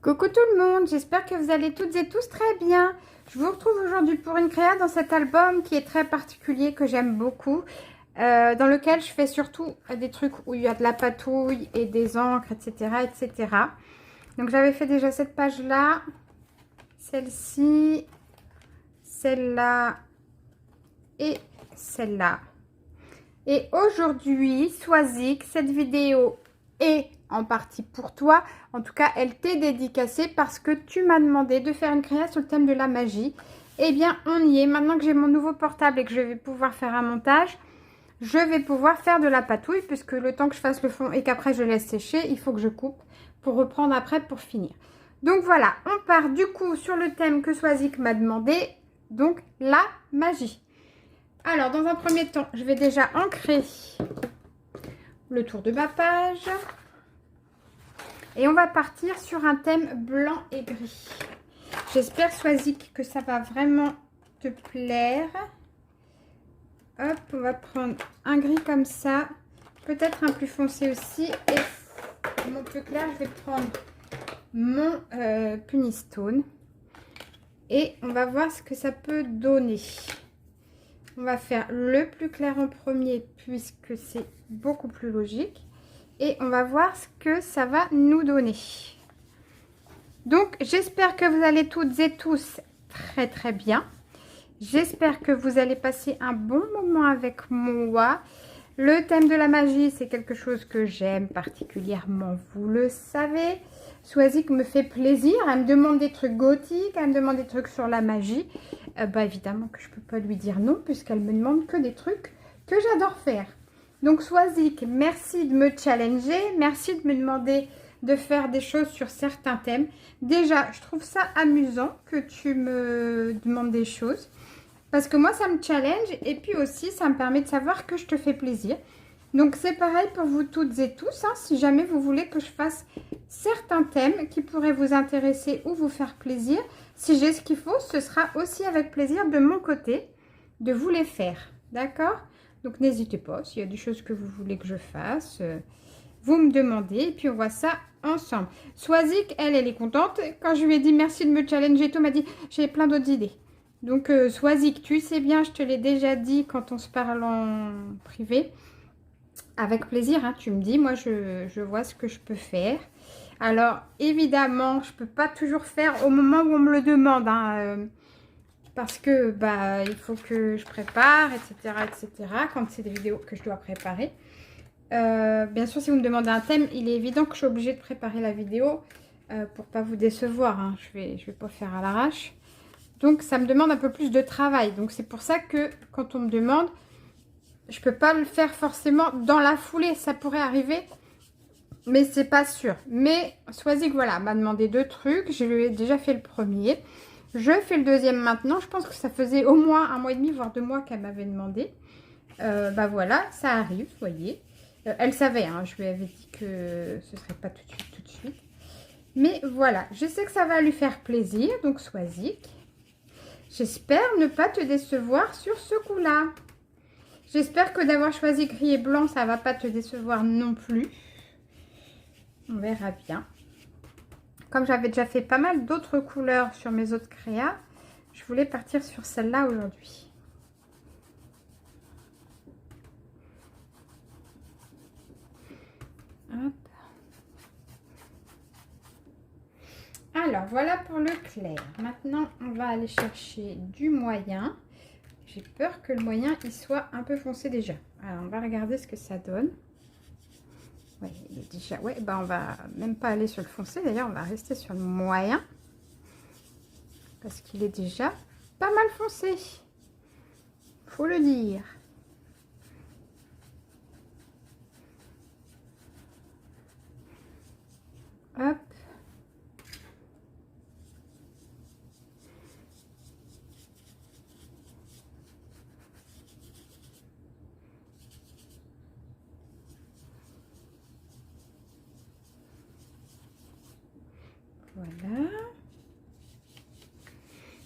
Coucou tout le monde, j'espère que vous allez toutes et tous très bien. Je vous retrouve aujourd'hui pour une créa dans cet album qui est très particulier, que j'aime beaucoup, dans lequel je fais surtout des trucs où il y a de la patouille et des encres, etc. etc. Donc j'avais fait déjà cette page-là, celle-ci, celle-là et celle-là. Et aujourd'hui, Swazik, cette vidéo est en partie pour toi. En tout cas, elle t'est dédicacée parce que tu m'as demandé de faire une créa sur le thème de la magie. Eh bien, on y est. Maintenant que j'ai mon nouveau portable et que je vais pouvoir faire un montage, je vais pouvoir faire de la patouille puisque le temps que je fasse le fond et qu'après je laisse sécher, il faut que je coupe pour reprendre après pour finir. Donc voilà, on part du coup sur le thème que Swazik m'a demandé, donc la magie. Alors, dans un premier temps, je vais déjà ancrer le tour de ma page. Et on va partir sur un thème blanc et gris. J'espère, Swazik, que ça va vraiment te plaire. Hop, on va prendre un gris comme ça. Peut-être un plus foncé aussi. Et mon plus clair, je vais prendre mon Punistone. Et on va voir ce que ça peut donner. On va faire le plus clair en premier puisque c'est beaucoup plus logique. Et on va voir ce que ça va nous donner. Donc, j'espère que vous allez toutes et tous très très bien. J'espère que vous allez passer un bon moment avec moi. Le thème de la magie, c'est quelque chose que j'aime particulièrement, vous le savez. Swazik me fait plaisir, elle me demande des trucs gothiques, elle me demande des trucs sur la magie. Évidemment que je ne peux pas lui dire non, puisqu'elle me demande que des trucs que j'adore faire. Donc Swazik, merci de me challenger, merci de me demander de faire des choses sur certains thèmes. Déjà, je trouve ça amusant que tu me demandes des choses. Parce que moi, ça me challenge et puis aussi, ça me permet de savoir que je te fais plaisir. Donc, c'est pareil pour vous toutes et tous. Hein, si jamais vous voulez que je fasse certains thèmes qui pourraient vous intéresser ou vous faire plaisir, si j'ai ce qu'il faut, ce sera aussi avec plaisir de mon côté de vous les faire. D'accord ? Donc, n'hésitez pas. S'il y a des choses que vous voulez que je fasse, vous me demandez et puis on voit ça ensemble. Swazik, elle est contente. Quand je lui ai dit merci de me challenger, tout m'a dit j'ai plein d'autres idées. Donc, Swazik, tu sais bien, je te l'ai déjà dit quand on se parle en privé. Avec plaisir, hein, tu me dis, moi, je vois ce que je peux faire. Alors, évidemment, je ne peux pas toujours faire au moment où on me le demande. Hein, parce que, il faut que je prépare, etc., etc. Quand c'est des vidéos que je dois préparer. Bien sûr, si vous me demandez un thème, il est évident que je suis obligée de préparer la vidéo pour ne pas vous décevoir. Hein. Je vais pas faire à l'arrache. Donc, ça me demande un peu plus de travail. Donc, c'est pour ça que quand on me demande, je ne peux pas le faire forcément dans la foulée. Ça pourrait arriver, mais c'est pas sûr. Mais Swazik, voilà, m'a demandé 2 trucs. Je lui ai déjà fait le premier. Je fais le deuxième maintenant. Je pense que ça faisait au moins 1 mois et demi, voire 2 mois qu'elle m'avait demandé. Voilà, ça arrive, vous voyez. Elle savait, hein, je lui avais dit que ce ne serait pas tout de suite. Mais voilà, je sais que ça va lui faire plaisir. Donc, Swazik, j'espère ne pas te décevoir sur ce coup-là. J'espère que d'avoir choisi gris et blanc, ça ne va pas te décevoir non plus. On verra bien. Comme j'avais déjà fait pas mal d'autres couleurs sur mes autres créas, je voulais partir sur celle-là aujourd'hui. Hop. Alors, voilà pour le clair. Maintenant, on va aller chercher du moyen. J'ai peur que le moyen, il soit un peu foncé déjà. Alors, on va regarder ce que ça donne. Oui, il est déjà... Ouais, on va même pas aller sur le foncé. D'ailleurs, on va rester sur le moyen. Parce qu'il est déjà pas mal foncé. Faut le dire. Hop. Voilà.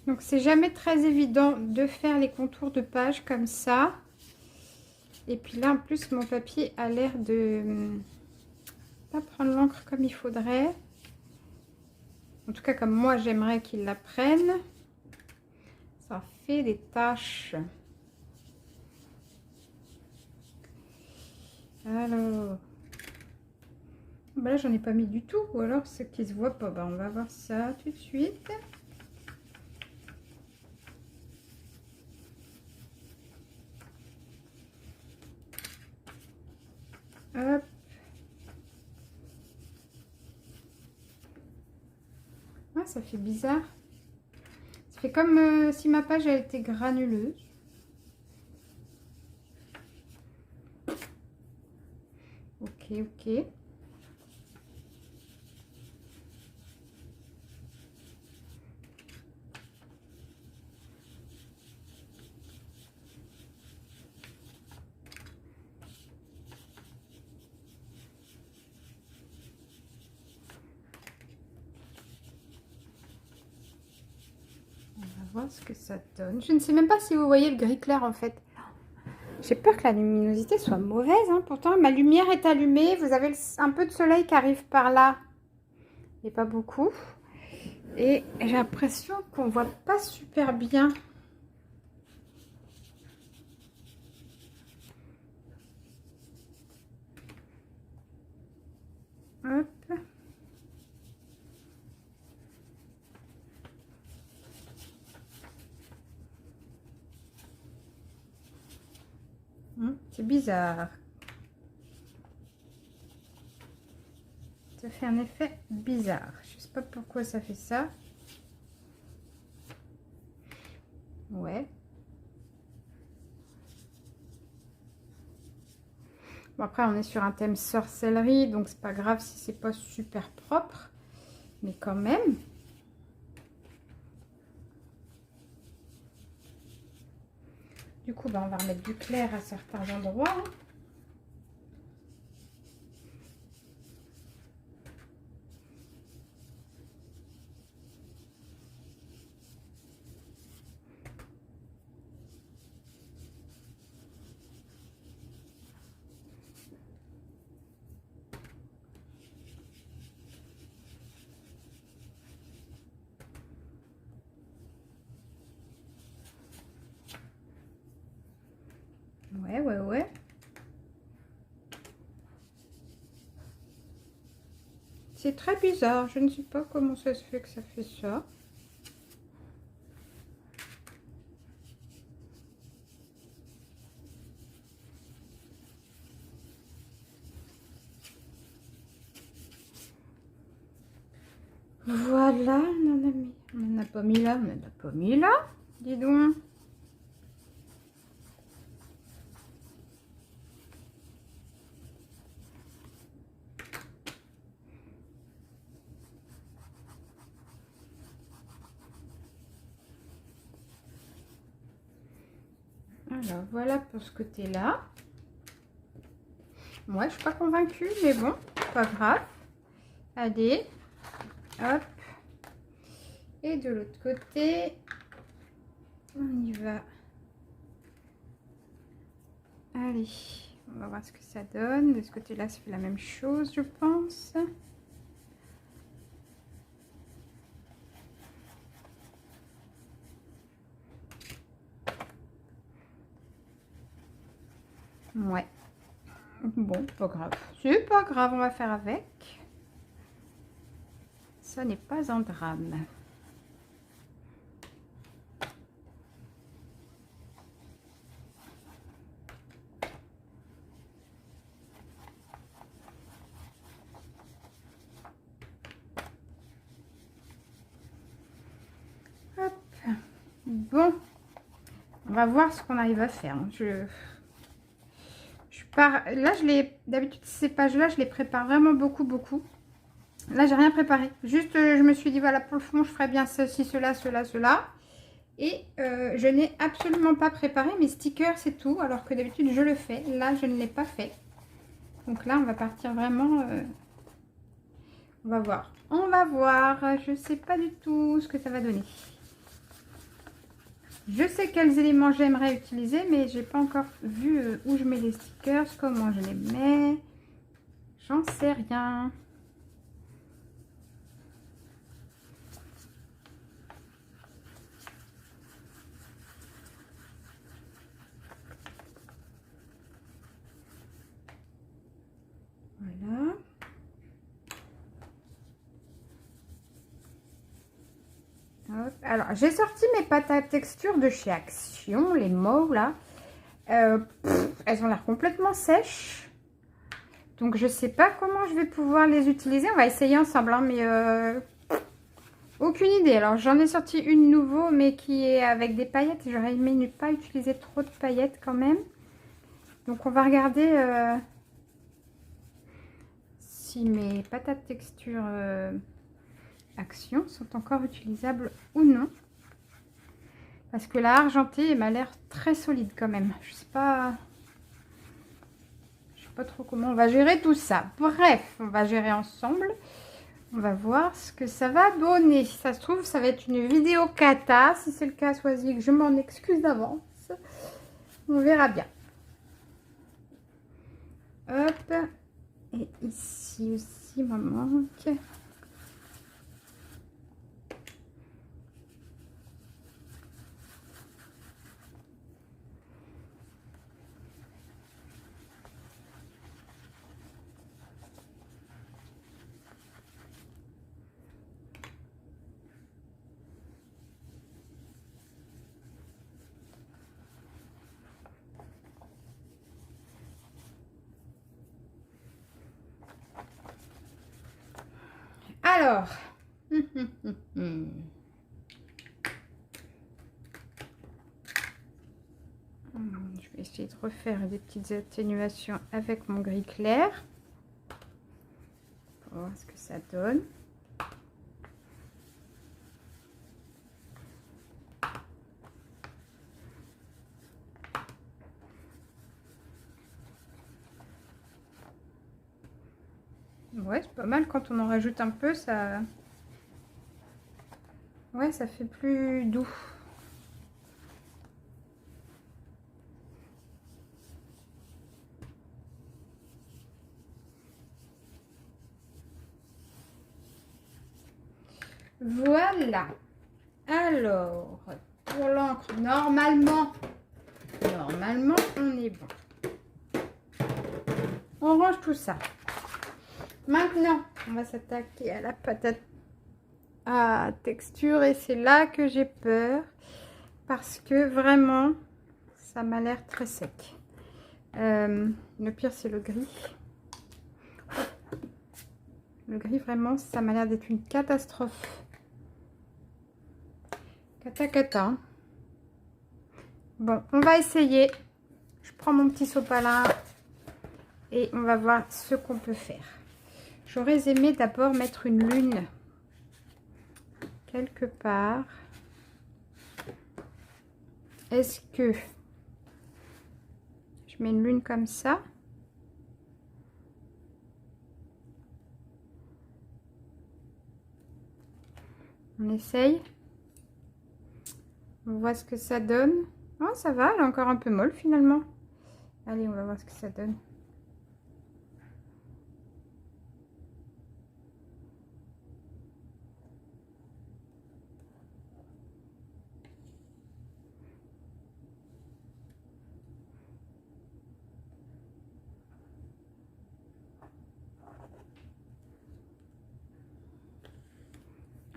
Donc, c'est jamais très évident de faire les contours de page comme ça. Et puis là, en plus, mon papier a l'air de pas prendre l'encre comme il faudrait. En tout cas, comme moi, j'aimerais qu'ils la prennent. Ça fait des taches. Alors... Bah là, j'en ai pas mis du tout. Ou alors, c'est qui se voit pas. Bah, on va voir ça tout de suite. Hop. Ah, ça fait bizarre. Ça fait comme si ma page a été granuleuse. Ok, ok. On va voir ce que ça donne. Je ne sais même pas si vous voyez le gris clair en fait. J'ai peur que la luminosité soit mauvaise. Hein. Pourtant, ma lumière est allumée. Vous avez un peu de soleil qui arrive par là. Et pas beaucoup. Et j'ai l'impression qu'on voit pas super bien. Hop. C'est bizarre. Ça fait un effet bizarre. Je sais pas pourquoi ça fait ça. Ouais. Bon, après, on est sur un thème sorcellerie, donc c'est pas grave si c'est pas super propre. Mais quand même. Du coup, bah, on va remettre du clair à certains endroits. Hein. Ouais, ouais, ouais. C'est très bizarre. Je ne sais pas comment ça se fait que ça fait ça. Voilà, on n'en a pas mis là, on n'en a pas mis là. Dis donc. Alors, voilà pour ce côté-là. Moi, je suis pas convaincue, mais bon, pas grave. Allez, hop. Et de l'autre côté, on y va. Allez, on va voir ce que ça donne. De ce côté-là, ça fait la même chose, je pense. Ouais. Bon, pas grave. C'est pas grave, on va faire avec. Ça n'est pas un drame. Hop. Bon. On va voir ce qu'on arrive à faire. Je pars. Là, d'habitude, ces pages-là, je les prépare vraiment beaucoup, beaucoup. Là, j'ai rien préparé. Juste, je me suis dit, voilà, pour le fond, je ferai bien ceci, cela, cela, cela. Et je n'ai absolument pas préparé mes stickers, c'est tout. Alors que d'habitude, je le fais. Là, je ne l'ai pas fait. Donc là, on va partir vraiment... on va voir. On va voir. Je ne sais pas du tout ce que ça va donner. Je sais quels éléments j'aimerais utiliser, mais j'ai pas encore vu où je mets les stickers, comment je les mets. J'en sais rien. Hop. Alors, j'ai sorti mes pâtes à texture de chez Action, les mauves là. Elles ont l'air complètement sèches. Donc, je sais pas comment je vais pouvoir les utiliser. On va essayer ensemble, hein, mais aucune idée. Alors, j'en ai sorti une nouveau, mais qui est avec des paillettes. J'aurais aimé ne pas utiliser trop de paillettes quand même. Donc, on va regarder si mes pâtes à texture Action sont encore utilisables ou non. Parce que la argentée m'a l'air très solide quand même. Je sais pas trop comment on va gérer tout ça. Bref, on va gérer ensemble. On va voir ce que ça va donner. Si ça se trouve, ça va être une vidéo cata. Si c'est le cas, choisis que je m'en excuse d'avance. On verra bien. Hop. Et ici aussi, il m'en manque. Alors, je vais essayer de refaire des petites atténuations avec mon gris clair pour voir ce que ça donne. Ouais, c'est pas mal quand on en rajoute un peu, ça... Ouais, ça fait plus doux. Voilà. Alors, pour l'encre, normalement, on est bon. On range tout ça. Maintenant, on va s'attaquer à la pâte à texture et c'est là que j'ai peur parce que vraiment, ça m'a l'air très sec. Le pire, c'est le gris. Le gris, vraiment, ça m'a l'air d'être une catastrophe. Cata. Bon, on va essayer. Je prends mon petit sopalin et on va voir ce qu'on peut faire. J'aurais aimé d'abord mettre une lune quelque part. Est-ce que je mets une lune comme ça? On essaye. On voit ce que ça donne. Oh, ça va, elle est encore un peu molle finalement. Allez, on va voir ce que ça donne.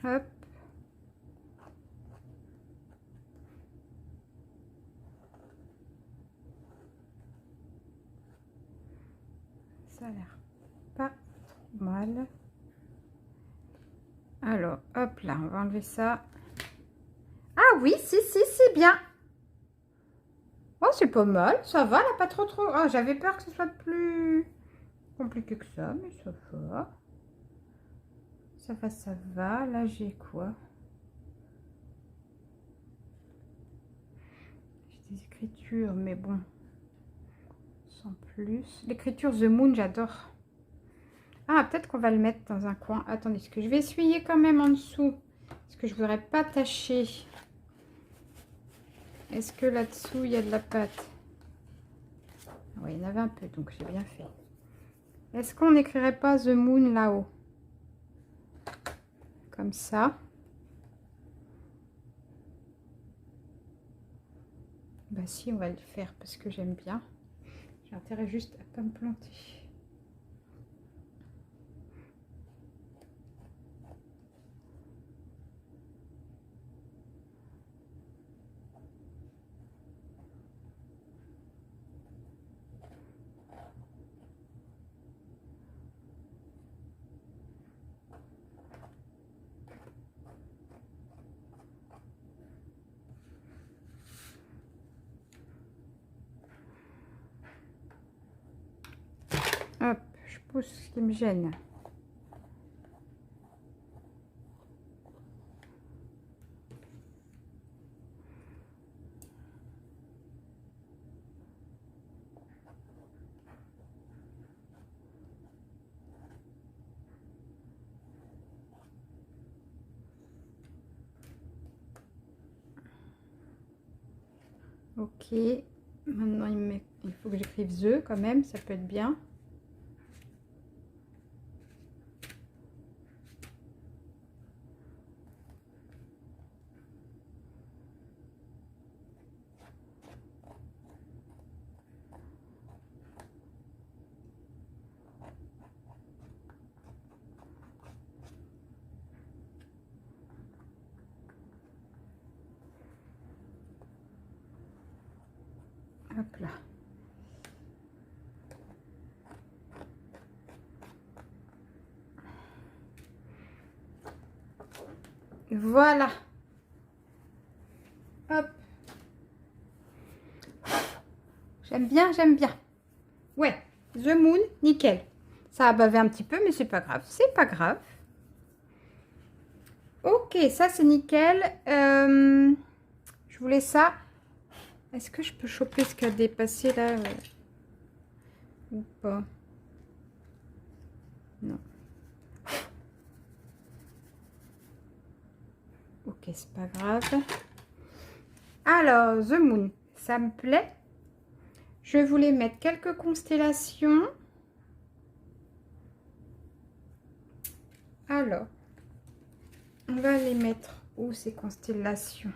Hop. Ça a l'air pas trop mal. Alors, hop là, on va enlever ça. Ah oui, si, c'est bien. Oh, c'est pas mal, ça va, là, pas trop. Oh, j'avais peur que ce soit plus compliqué que ça, mais ça va. Ça va. Là, j'ai quoi? J'ai des écritures, mais bon, sans plus. L'écriture The Moon, j'adore. Ah, peut-être qu'on va le mettre dans un coin. Attendez, est-ce que je vais essuyer quand même en dessous? Parce que je voudrais pas tacher. Est-ce que là-dessous, il y a de la pâte? Oui, il y en avait un peu, donc j'ai bien fait. Est-ce qu'on n'écrirait pas The Moon là-haut? Comme ça. Bah si, on va le faire parce que j'aime bien. J'ai intérêt juste à pas me planter. pouce qui me gêne. Ok, maintenant il faut que j'écrive The quand même, ça peut être bien. Hop là. Voilà. Hop. J'aime bien, j'aime bien. Ouais, The Moon, nickel. Ça a bavé un petit peu, mais c'est pas grave. C'est pas grave. Ok, ça c'est nickel. Je voulais ça. Est-ce que je peux choper ce qui a dépassé là ou pas? Non. Ok, c'est pas grave. Alors, The Moon, ça me plaît. Je voulais mettre quelques constellations. Alors, on va les mettre où ces constellations?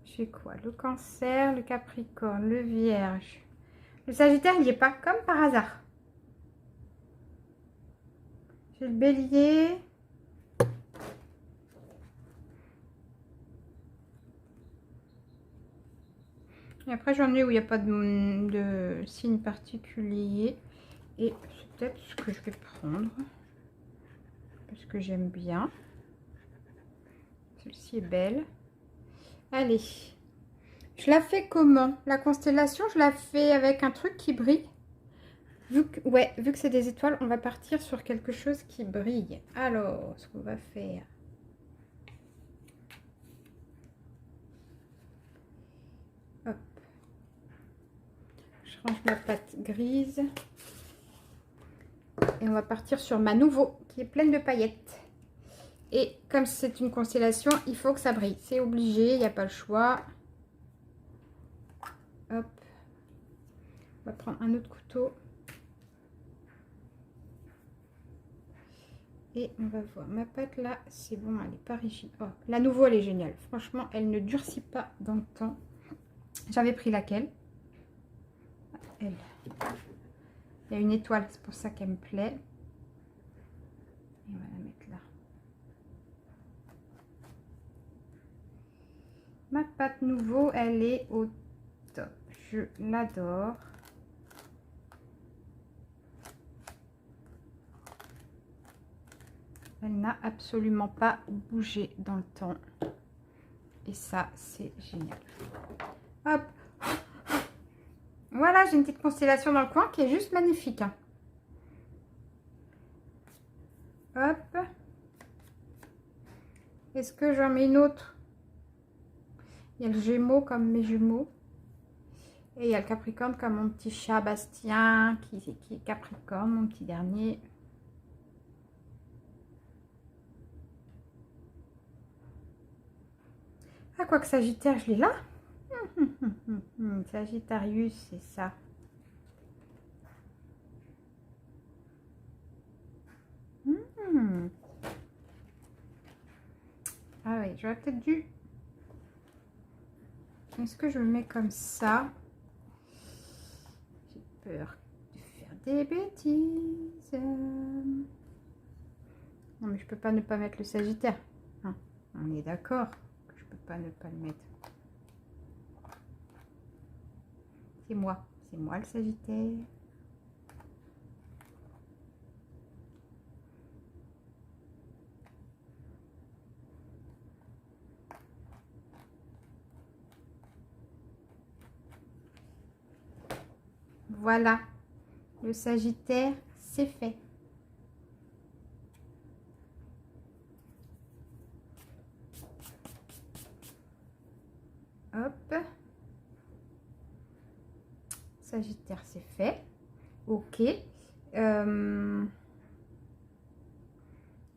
J'ai quoi? Le Cancer, le Capricorne, le Vierge. Le Sagittaire, il n'y est pas, comme par hasard. J'ai le Bélier. Et après, j'en ai où il n'y a pas de signe particulier. Et c'est peut-être ce que je vais prendre. Parce que j'aime bien. Celle-ci est belle. Allez. Je la fais comment? La constellation, je la fais avec un truc qui brille. Vu que c'est des étoiles, on va partir sur quelque chose qui brille. Alors, ce qu'on va faire... Hop. Je range ma pâte grise. Et on va partir sur ma nouveau, qui est pleine de paillettes. Et comme c'est une constellation, il faut que ça brille. C'est obligé, il n'y a pas le choix. Hop. On va prendre un autre couteau. Et on va voir. Ma pâte là, c'est bon, elle n'est pas rigide. Oh, la nouveau, elle est géniale. Franchement, elle ne durcit pas dans le temps. J'avais pris laquelle? Elle. Il y a une étoile, c'est pour ça qu'elle me plaît. Et on va la mettre là. Ma pâte nouveau, elle est au top. Je l'adore. Elle n'a absolument pas bougé dans le temps. Et ça, c'est génial. Hop. Voilà, j'ai une petite constellation dans le coin qui est juste magnifique. Hein. Hop. Est-ce que j'en mets une autre? Il y a le Gémeaux comme mes jumeaux. Et il y a le Capricorne comme mon petit chat Bastien qui est Capricorne, mon petit dernier. Ah, quoi que Sagittaire, je l'ai là. Sagittarius, c'est ça. Ah oui, j'aurais peut-être dû... Est-ce que je le mets comme ça? J'ai peur de faire des bêtises. Non, mais je peux pas ne pas mettre le Sagittaire. Hein, on est d'accord que je peux pas ne pas le mettre. C'est moi le Sagittaire. Voilà, le Sagittaire, c'est fait. Hop. Sagittaire, c'est fait. Ok.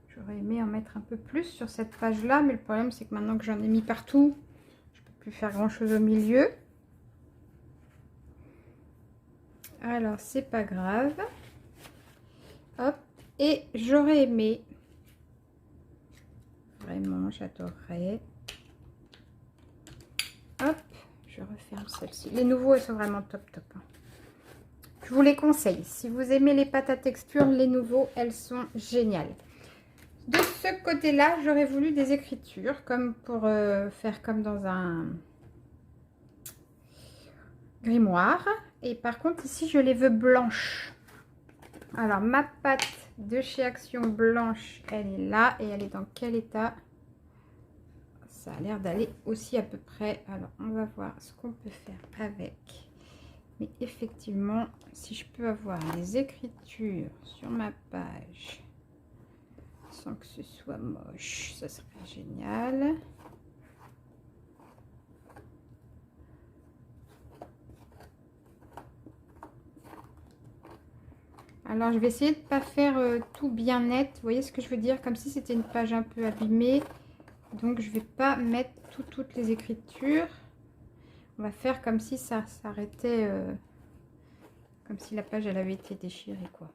J'aurais aimé en mettre un peu plus sur cette page-là, mais le problème, c'est que maintenant que j'en ai mis partout, je ne peux plus faire grand-chose au milieu. Alors, c'est pas grave. Hop. Et j'aurais aimé, vraiment, j'adorerais. Hop, je referme celle-ci. Les nouveaux, elles sont vraiment top, top. Je vous les conseille. Si vous aimez les pâtes à texture, les nouveaux, elles sont géniales. De ce côté-là, j'aurais voulu des écritures, comme pour faire comme dans un grimoire. Et par contre, ici, je les veux blanches. Alors, ma pâte de chez Action blanche, elle est là. Et elle est dans quel état? Ça a l'air d'aller aussi à peu près. Alors, on va voir ce qu'on peut faire avec. Mais effectivement, si je peux avoir les écritures sur ma page sans que ce soit moche, ça serait génial. Alors, je vais essayer de ne pas faire tout bien net. Vous voyez ce que je veux dire? Comme si c'était une page un peu abîmée. Donc, je ne vais pas mettre toutes les écritures. On va faire comme si ça s'arrêtait, comme si la page, elle avait été déchirée, quoi.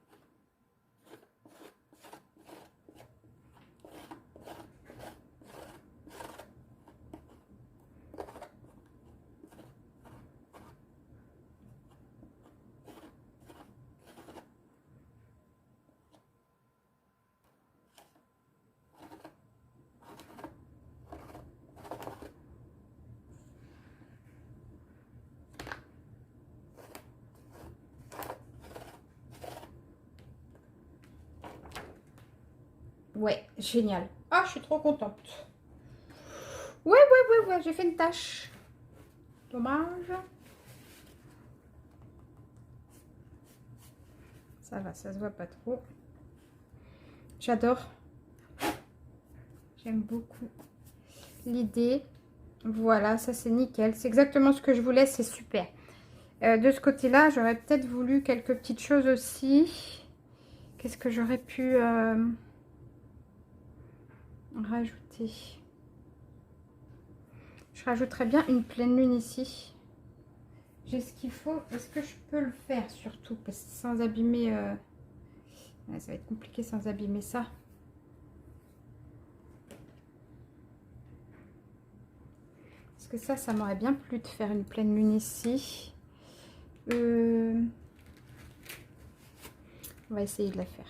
Ouais, génial. Ah, je suis trop contente. Ouais, j'ai fait une tâche. Dommage. Ça va, ça se voit pas trop. J'adore. J'aime beaucoup l'idée. Voilà, ça c'est nickel. C'est exactement ce que je voulais, c'est super. De ce côté-là, j'aurais peut-être voulu quelques petites choses aussi. Qu'est-ce que j'aurais pu rajouter? Je rajouterais bien une pleine lune ici. J'ai ce qu'il faut. Est-ce que je peux le faire surtout? Parce que sans abîmer... ouais, ça va être compliqué sans abîmer ça. Parce que ça m'aurait bien plu de faire une pleine lune ici. On va essayer de la faire.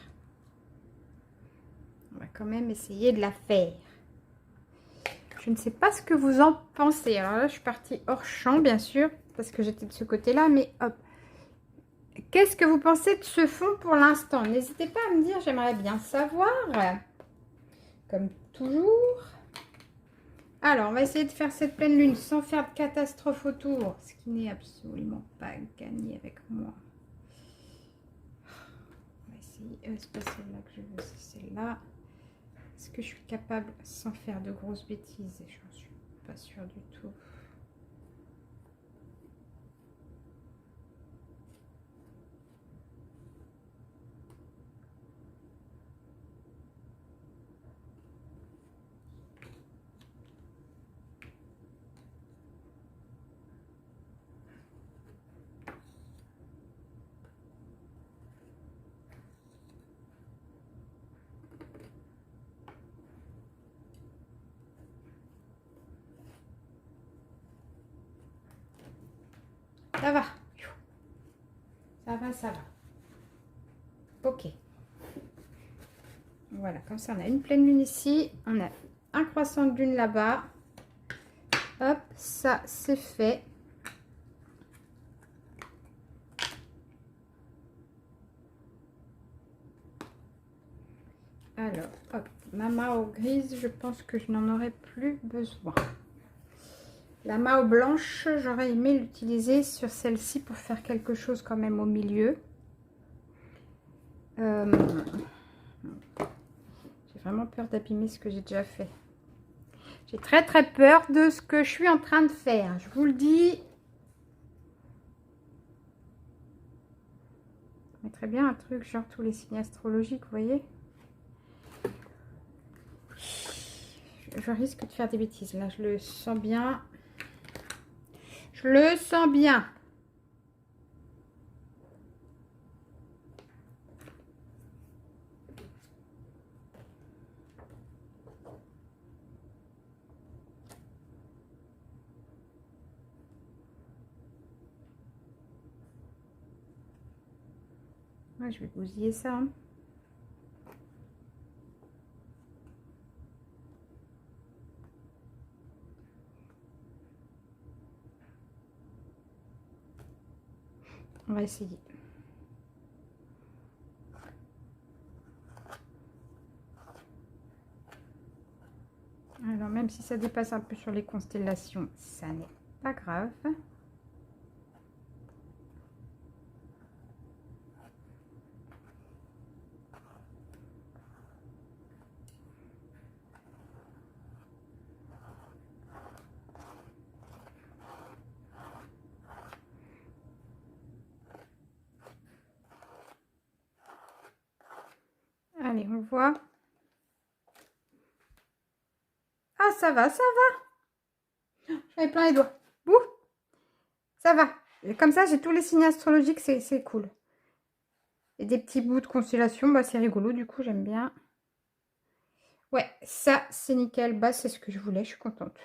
On va quand même essayer de la faire. Je ne sais pas ce que vous en pensez. Alors là, je suis partie hors champ, bien sûr, parce que j'étais de ce côté-là, mais hop. Qu'est-ce que vous pensez de ce fond pour l'instant? N'hésitez pas à me dire, j'aimerais bien savoir. Comme toujours. Alors, on va essayer de faire cette pleine lune sans faire de catastrophe autour, ce qui n'est absolument pas gagné avec moi. On va essayer, c'est pas celle-là que je veux, c'est celle-là. Est-ce que je suis capable, sans faire de grosses bêtises? Je n'en suis pas sûre du tout. Ça va. Ça va, ça va. Ok. Voilà, comme ça, on a une pleine lune ici. On a un croissant de lune là-bas. Hop, ça, c'est fait. Alors, hop, ma mao grise, je pense que je n'en aurai plus besoin. La mao blanche, j'aurais aimé l'utiliser sur celle-ci pour faire quelque chose quand même au milieu. J'ai vraiment peur d'abîmer ce que j'ai déjà fait. J'ai très peur de ce que je suis en train de faire. Je vous le dis. Je mettrais bien un truc genre tous les signes astrologiques, vous voyez. Je risque de faire des bêtises. Là, je le sens bien. Je le sens bien. Ouais, je vais bousiller ça. Hein. On va essayer. Alors, même si ça dépasse un peu sur les constellations, ça n'est pas grave. Allez, on voit. Ah, ça va, ça va. J'avais plein les doigts. Bouh, ça va. Et comme ça, j'ai tous les signes astrologiques, c'est cool. Et des petits bouts de constellation, bah, c'est rigolo, du coup, j'aime bien. Ouais, ça, c'est nickel. Bah, c'est ce que je voulais, je suis contente.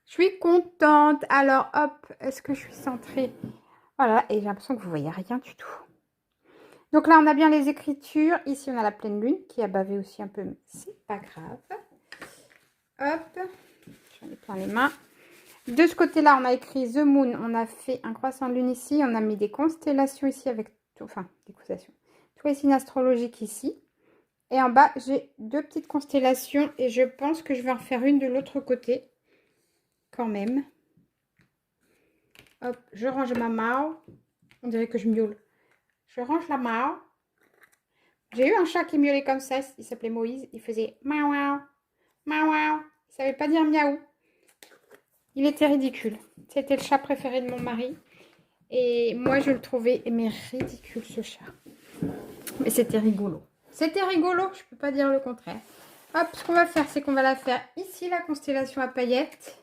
Je suis contente. Alors, hop, est-ce que je suis centrée? Voilà, et j'ai l'impression que vous voyez rien du tout. Donc là, on a bien les écritures. Ici, on a la pleine lune qui a bavé aussi un peu, mais c'est pas grave. Hop, j'en ai plein les mains. De ce côté-là, on a écrit The Moon. On a fait un croissant de lune ici. On a mis des constellations ici avec, enfin, des constellations. Tous les signes astrologiques ici. Et en bas, j'ai deux petites constellations et je pense que je vais en faire une de l'autre côté. Quand même. Hop, je range ma mao. On dirait que je miaule. Je range la mao. J'ai eu un chat qui miaulait comme ça. Il s'appelait Moïse. Il faisait miaou, miaou, miaou. Il savait pas dire miaou. Il était ridicule. C'était le chat préféré de mon mari. Et moi, je le trouvais mais ridicule, ce chat. Mais c'était rigolo. C'était rigolo, je peux pas dire le contraire. Hop, ce qu'on va faire, c'est qu'on va la faire ici, la constellation à paillettes.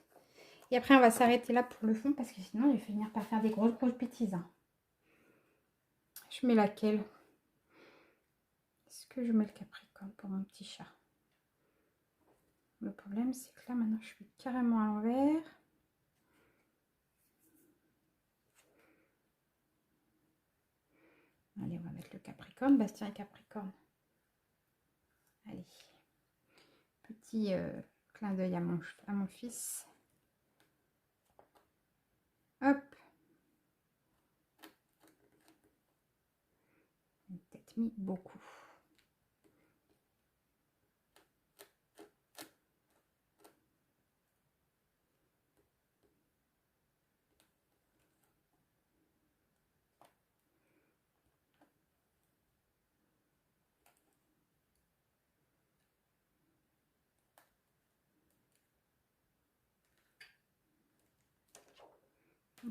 Et après, on va s'arrêter là pour le fond, parce que sinon, il va finir par faire des grosses bêtises. Hein. Je mets laquelle? Est-ce que je mets le Capricorne pour mon petit chat? Le problème, c'est que là, maintenant, je suis carrément à l'envers. Allez, on va mettre le Capricorne. Bastien et Capricorne. Allez. Petit clin d'œil à mon fils. Hop. J'ai peut-être mis beaucoup.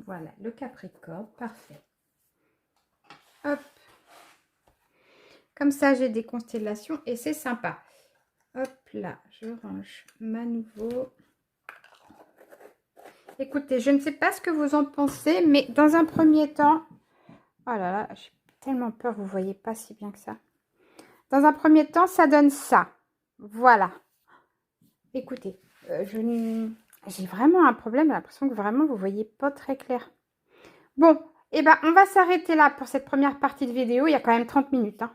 Voilà, le Capricorne, parfait. Hop. Comme ça, j'ai des constellations et c'est sympa. Hop là, je range ma nouveau. Écoutez, je ne sais pas ce que vous en pensez, mais dans un premier temps... Oh là là, j'ai tellement peur, vous ne voyez pas si bien que ça. Dans un premier temps, ça donne ça. Voilà. Écoutez, j'ai vraiment un problème, j'ai l'impression que vraiment, vous ne voyez pas très clair. Bon, eh ben, on va s'arrêter là pour cette première partie de vidéo. Il y a quand même 30 minutes. Hein.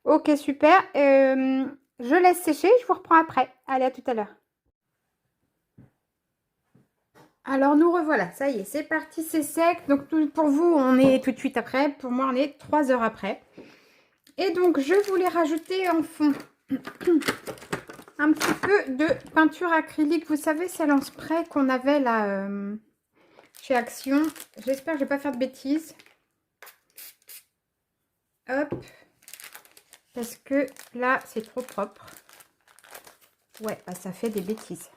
Ok, super. Je laisse sécher, je vous reprends après. Allez, à tout à l'heure. Alors, nous revoilà. Ça y est, c'est parti, c'est sec. Donc, pour vous, on est tout de suite après. Pour moi, on est 3 heures après. Et donc, je voulais rajouter en fond un petit peu de peinture acrylique. Vous savez, celle en spray qu'on avait là chez Action. J'espère que je ne vais pas faire de bêtises. Hop. Parce que là, c'est trop propre. Ouais, bah, ça fait des bêtises.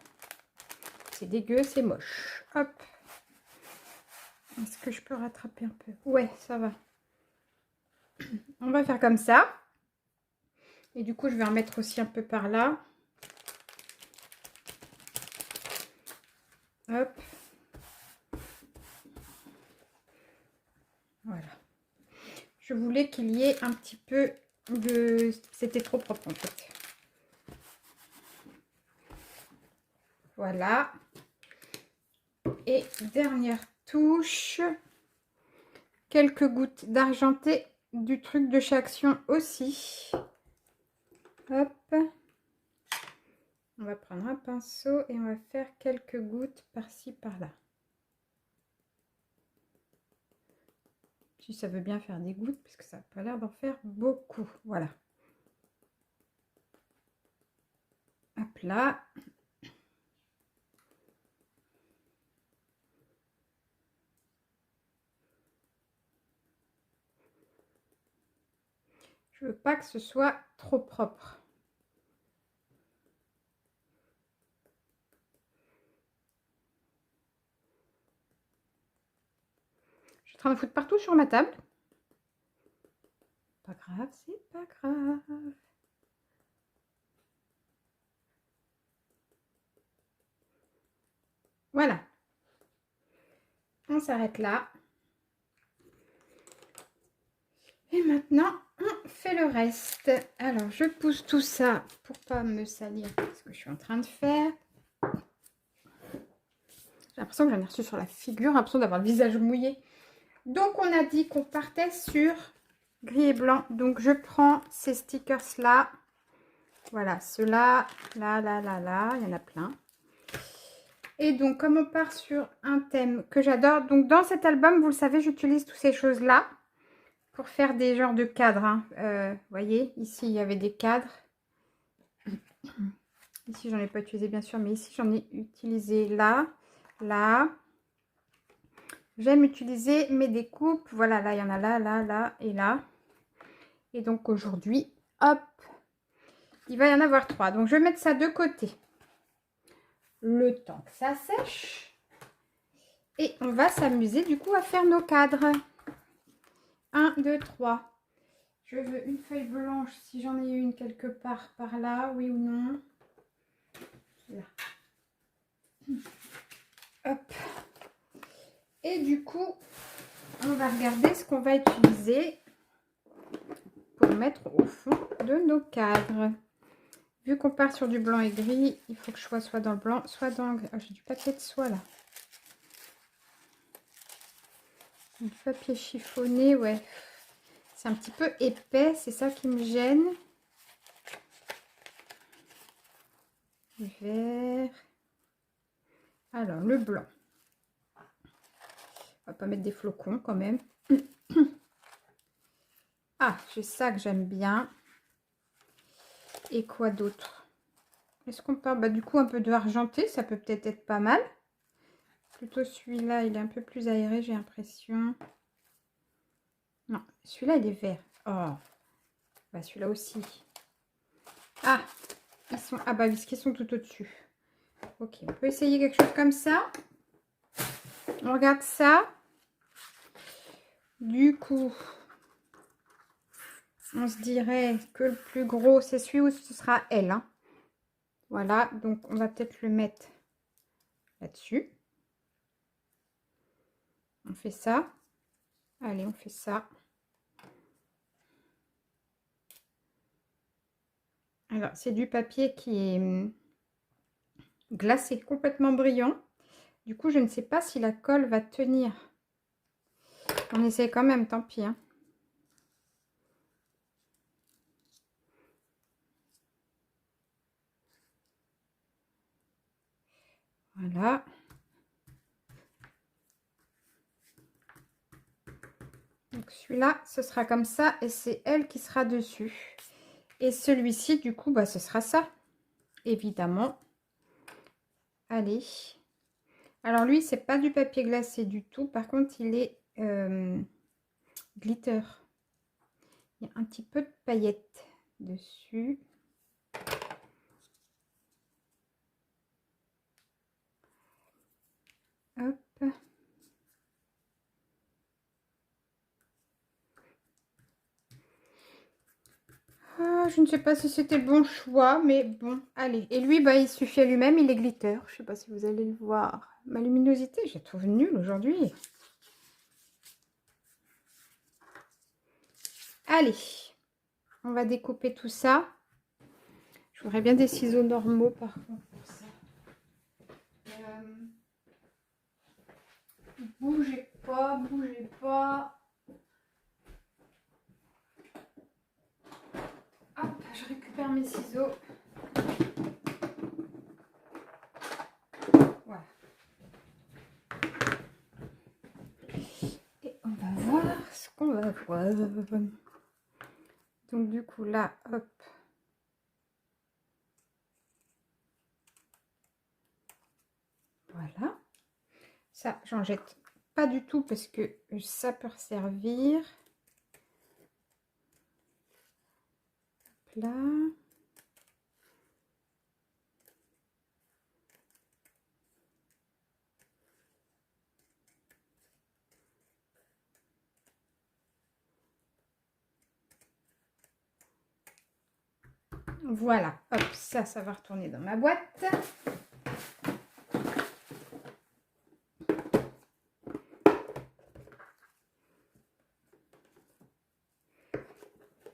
C'est dégueu, c'est moche. Hop. Est-ce que je peux rattraper un peu? Ouais, ça va. On va faire comme ça. Et du coup, je vais en mettre aussi un peu par là. Hop. Voilà. Je voulais qu'il y ait un petit peu de... C'était trop propre en fait. Voilà. Et dernière touche. Quelques gouttes d'argenté du truc de chez Action aussi. Hop. On va prendre un pinceau et on va faire quelques gouttes par-ci, par-là. Si ça veut bien faire des gouttes, parce que ça n'a pas l'air d'en faire beaucoup. Voilà. Hop là. Je veux pas que ce soit trop propre. Je suis en train de foutre partout sur ma table. Pas grave, c'est pas grave. Voilà. On s'arrête là. Et maintenant, on fait le reste. Alors, je pousse tout ça pour pas me salir ce que je suis en train de faire. J'ai l'impression que j'en ai reçu sur la figure, j'ai l'impression d'avoir le visage mouillé. Donc, on a dit qu'on partait sur gris et blanc. Donc, je prends ces stickers-là. Voilà, ceux-là, là, il y en a plein. Et donc, comme on part sur un thème que j'adore, donc dans cet album, vous le savez, j'utilise toutes ces choses-là pour faire des genres de cadres. Hein. Vous voyez, ici, il y avait des cadres. Ici, j'en ai pas utilisé, bien sûr, mais ici, j'en ai utilisé là, là. J'aime utiliser mes découpes. Voilà, là, il y en a là, là, là et là. Et donc, aujourd'hui, hop, il va y en avoir 3. Donc, je vais mettre ça de côté. Le temps que ça sèche. Et on va s'amuser, du coup, à faire nos cadres. 1, 2, 3. Je veux une feuille blanche, si j'en ai une quelque part par là, oui ou non. Là. Hop. Et du coup, on va regarder ce qu'on va utiliser pour mettre au fond de nos cadres. Vu qu'on part sur du blanc et gris, il faut que je sois soit dans le blanc, soit dans le gris. Oh, j'ai du papier de soie là. Du papier chiffonné, ouais. C'est un petit peu épais, c'est ça qui me gêne. Vert. Alors, le blanc. On va pas mettre des flocons quand même. Ah, j'ai ça que j'aime bien. Et quoi d'autre? Est-ce qu'on parle du coup un peu de argenté? Ça peut peut-être être pas mal. Plutôt celui-là, il est un peu plus aéré, j'ai l'impression. Non, celui-là, il est vert. Oh, bah celui-là aussi. Ah, ils sont... Ah bah, puisqu'ils sont tout au-dessus. Ok, on peut essayer quelque chose comme ça. On regarde ça. Du coup, on se dirait que le plus gros, c'est celui où ce sera elle. Hein. Voilà, donc on va peut-être le mettre là-dessus. On fait ça. Allez, on fait ça. Alors, c'est du papier qui est glacé, complètement brillant. Du coup, je ne sais pas si la colle va tenir. On essaie quand même, tant pis. Hein. Voilà. Donc celui-là, ce sera comme ça et c'est elle qui sera dessus. Et celui-ci, du coup, bah, ce sera ça. Évidemment. Allez. Alors lui, c'est pas du papier glacé du tout. Par contre, il est glitter. Il y a un petit peu de paillettes dessus. Hop. Ah, je ne sais pas si c'était le bon choix, mais bon, allez. Et lui, bah, il suffit à lui-même, il est glitter. Je ne sais pas si vous allez le voir. Ma luminosité, je la trouve nulle aujourd'hui. Allez, on va découper tout ça. Je voudrais bien des ciseaux normaux, par contre, pour ça. Bougez pas, bougez pas. Hop, je récupère mes ciseaux. Voilà. Et on va voir ce qu'on va voir. Donc du coup là, hop. Voilà. Ça, j'en jette pas du tout parce que ça peut servir. Hop là. Voilà, hop, ça va retourner dans ma boîte.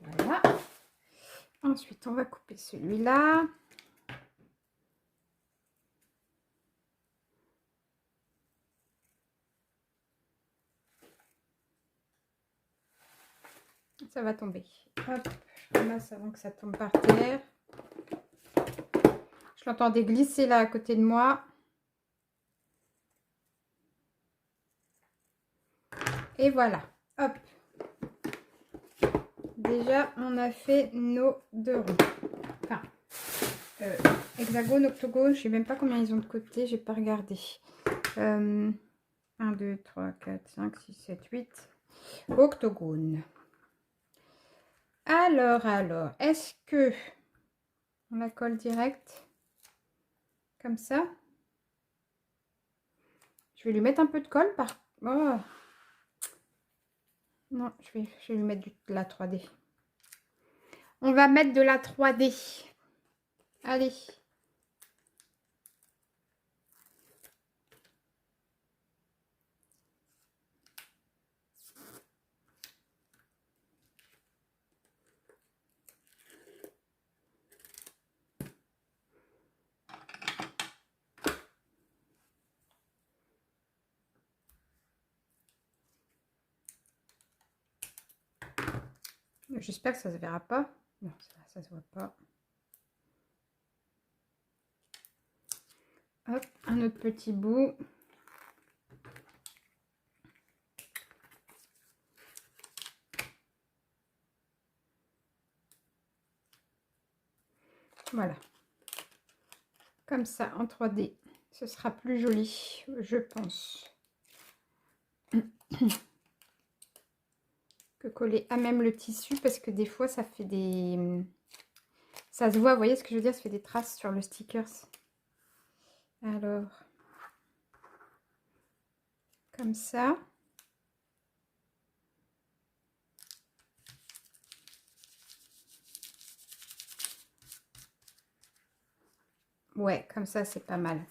Voilà. Ensuite, on va couper celui-là. Ça va tomber. Hop, je ramasse avant que ça tombe par terre. Je l'entendais glisser là à côté de moi. Et voilà, hop. Déjà, on a fait nos deux ronds. Enfin, hexagone, octogone, je sais même pas combien ils ont de côté, j'ai pas regardé. 1, 2, 3, 4, 5, 6, 7, 8. Octogone. Alors, est-ce que on la colle direct comme ça? Je vais lui mettre un peu de colle par... Oh. Non, je vais lui mettre de la 3D. On va mettre de la 3D. Allez. J'espère que ça se verra pas. Non, ça se voit pas. Hop, un autre petit bout. Voilà. Comme ça, en 3D. Ce sera plus joli, je pense. Que coller à même le tissu, parce que des fois, ça fait des... Ça se voit, vous voyez ce que je veux dire? Ça fait des traces sur le sticker. Alors, comme ça. Ouais, comme ça, c'est pas mal.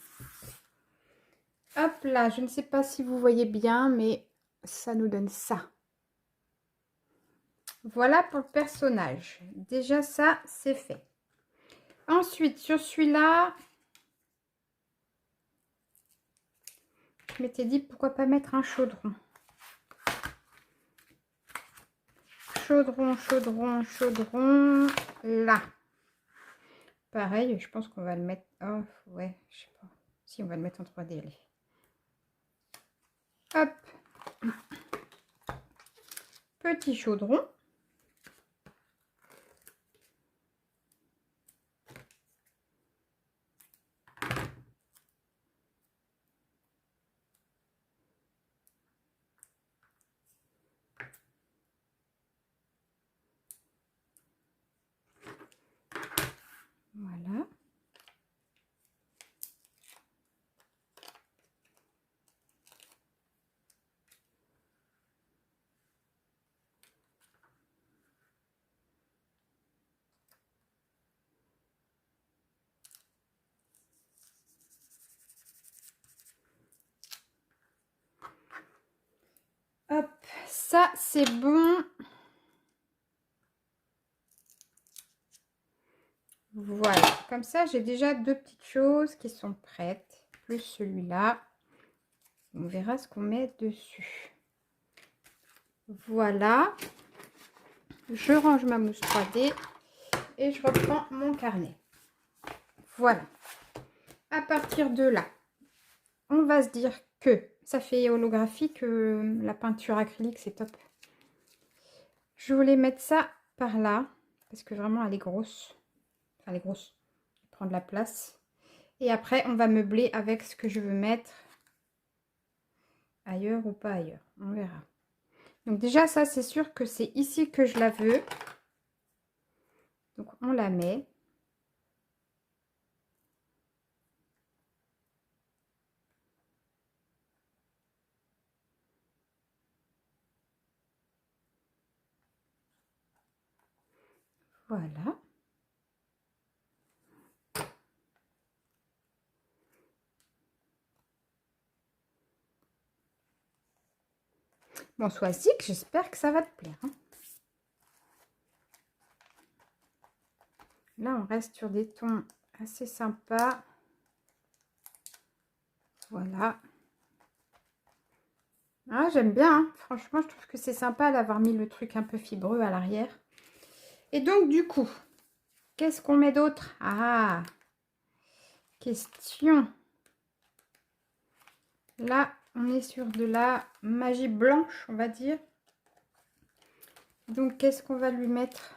Hop là, je ne sais pas si vous voyez bien, mais ça nous donne ça. Voilà pour le personnage. Déjà, ça, c'est fait. Ensuite, sur celui-là, je m'étais dit, pourquoi pas mettre un chaudron. Chaudron, chaudron, chaudron, là. Pareil, je pense qu'on va le mettre... Oh, ouais, je sais pas. Si, on va le mettre en 3D, allez. Hop. Petit chaudron. Ça, c'est bon. Voilà, comme ça, j'ai déjà 2 petites choses qui sont prêtes, plus celui-là. On verra ce qu'on met dessus. Voilà. Je range ma mousse 3D et je reprends mon carnet. Voilà. À partir de là, on va se dire que ça fait holographique, la peinture acrylique, c'est top. Je voulais mettre ça par là, parce que vraiment, elle est grosse. Enfin, elle est grosse. Elle prend de la place. Et après, on va meubler avec ce que je veux mettre ailleurs ou pas ailleurs. On verra. Donc déjà, ça, c'est sûr que c'est ici que je la veux. Donc, on la met. Voilà. Bon, Swazik, j'espère que ça va te plaire. Hein. Là, on reste sur des tons assez sympas. Voilà. Ah, j'aime bien. Hein. Franchement, je trouve que c'est sympa d'avoir mis le truc un peu fibreux à l'arrière. Et donc, du coup, qu'est-ce qu'on met d'autre? Ah, question. Là, on est sur de la magie blanche, on va dire. Donc, qu'est-ce qu'on va lui mettre?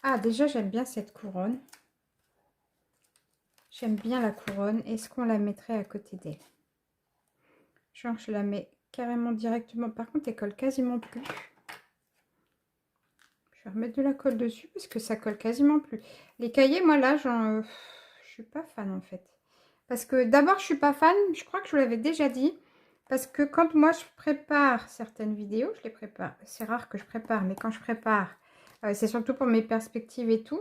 Ah, déjà, j'aime bien cette couronne. J'aime bien la couronne. Est-ce qu'on la mettrait à côté d'elle? Genre, je la mets carrément directement. Par contre, elle colle quasiment plus. Je vais remettre de la colle dessus parce que ça colle quasiment plus. Les cahiers, moi, là, je suis pas fan, en fait. Parce que d'abord, je suis pas fan. Je crois que je vous l'avais déjà dit. Parce que quand moi, je prépare certaines vidéos, je les prépare. C'est rare que je prépare, mais quand je prépare, c'est surtout pour mes perspectives et tout.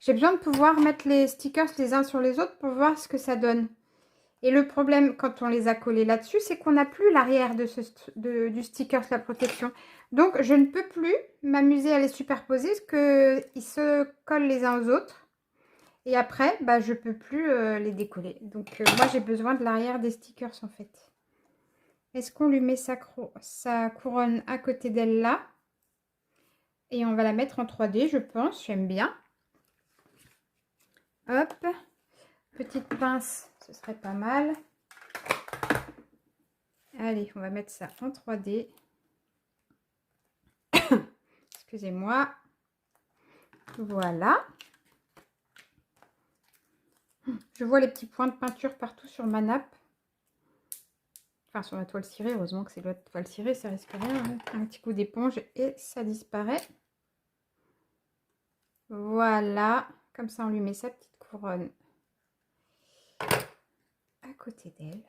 J'ai besoin de pouvoir mettre les stickers les uns sur les autres pour voir ce que ça donne. Et le problème, quand on les a collés là-dessus, c'est qu'on n'a plus l'arrière du sticker, la protection. Donc, je ne peux plus m'amuser à les superposer parce qu'ils se collent les uns aux autres. Et après, bah, je ne peux plus les décoller. Donc, moi, j'ai besoin de l'arrière des stickers, en fait. Est-ce qu'on lui met sa couronne à côté d'elle, là? Et on va la mettre en 3D, je pense. J'aime bien. Hop. Petite pince, ce serait pas mal. Allez, on va mettre ça en 3D. Excusez-moi. Voilà. Je vois les petits points de peinture partout sur ma nappe. Enfin, sur la toile cirée. Heureusement que c'est la toile cirée, ça risque rien. Hein. Un petit coup d'éponge et ça disparaît. Voilà. Comme ça, on lui met sa petite couronne à côté d'elle.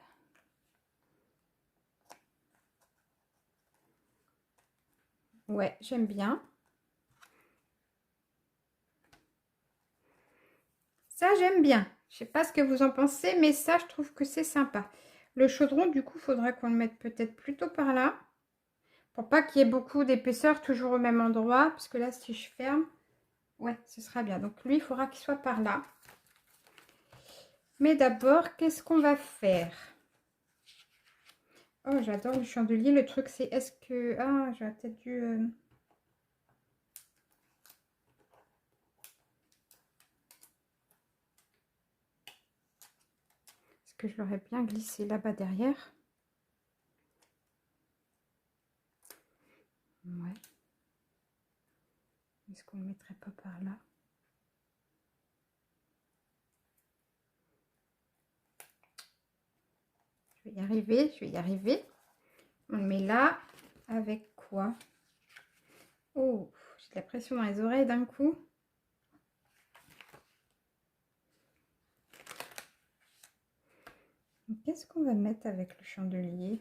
Ouais, j'aime bien. Ça, j'aime bien. Je sais pas ce que vous en pensez, mais ça, je trouve que c'est sympa. Le chaudron, du coup, il faudra qu'on le mette peut-être plutôt par là. Pour pas qu'il y ait beaucoup d'épaisseur toujours au même endroit. Parce que là, si je ferme, ouais, ce sera bien. Donc, lui, il faudra qu'il soit par là. Mais d'abord, qu'est-ce qu'on va faire? Oh, j'adore le chandelier. Le truc, c'est est-ce que... Ah, j'aurais peut-être dû... Est-ce que je l'aurais bien glissé là-bas derrière? Ouais. Est-ce qu'on ne le mettrait pas par là? Je vais y arriver, je vais y arriver. On le met là. Avec quoi? Oh, j'ai de la pression dans les oreilles d'un coup. Qu'est-ce qu'on va mettre avec le chandelier?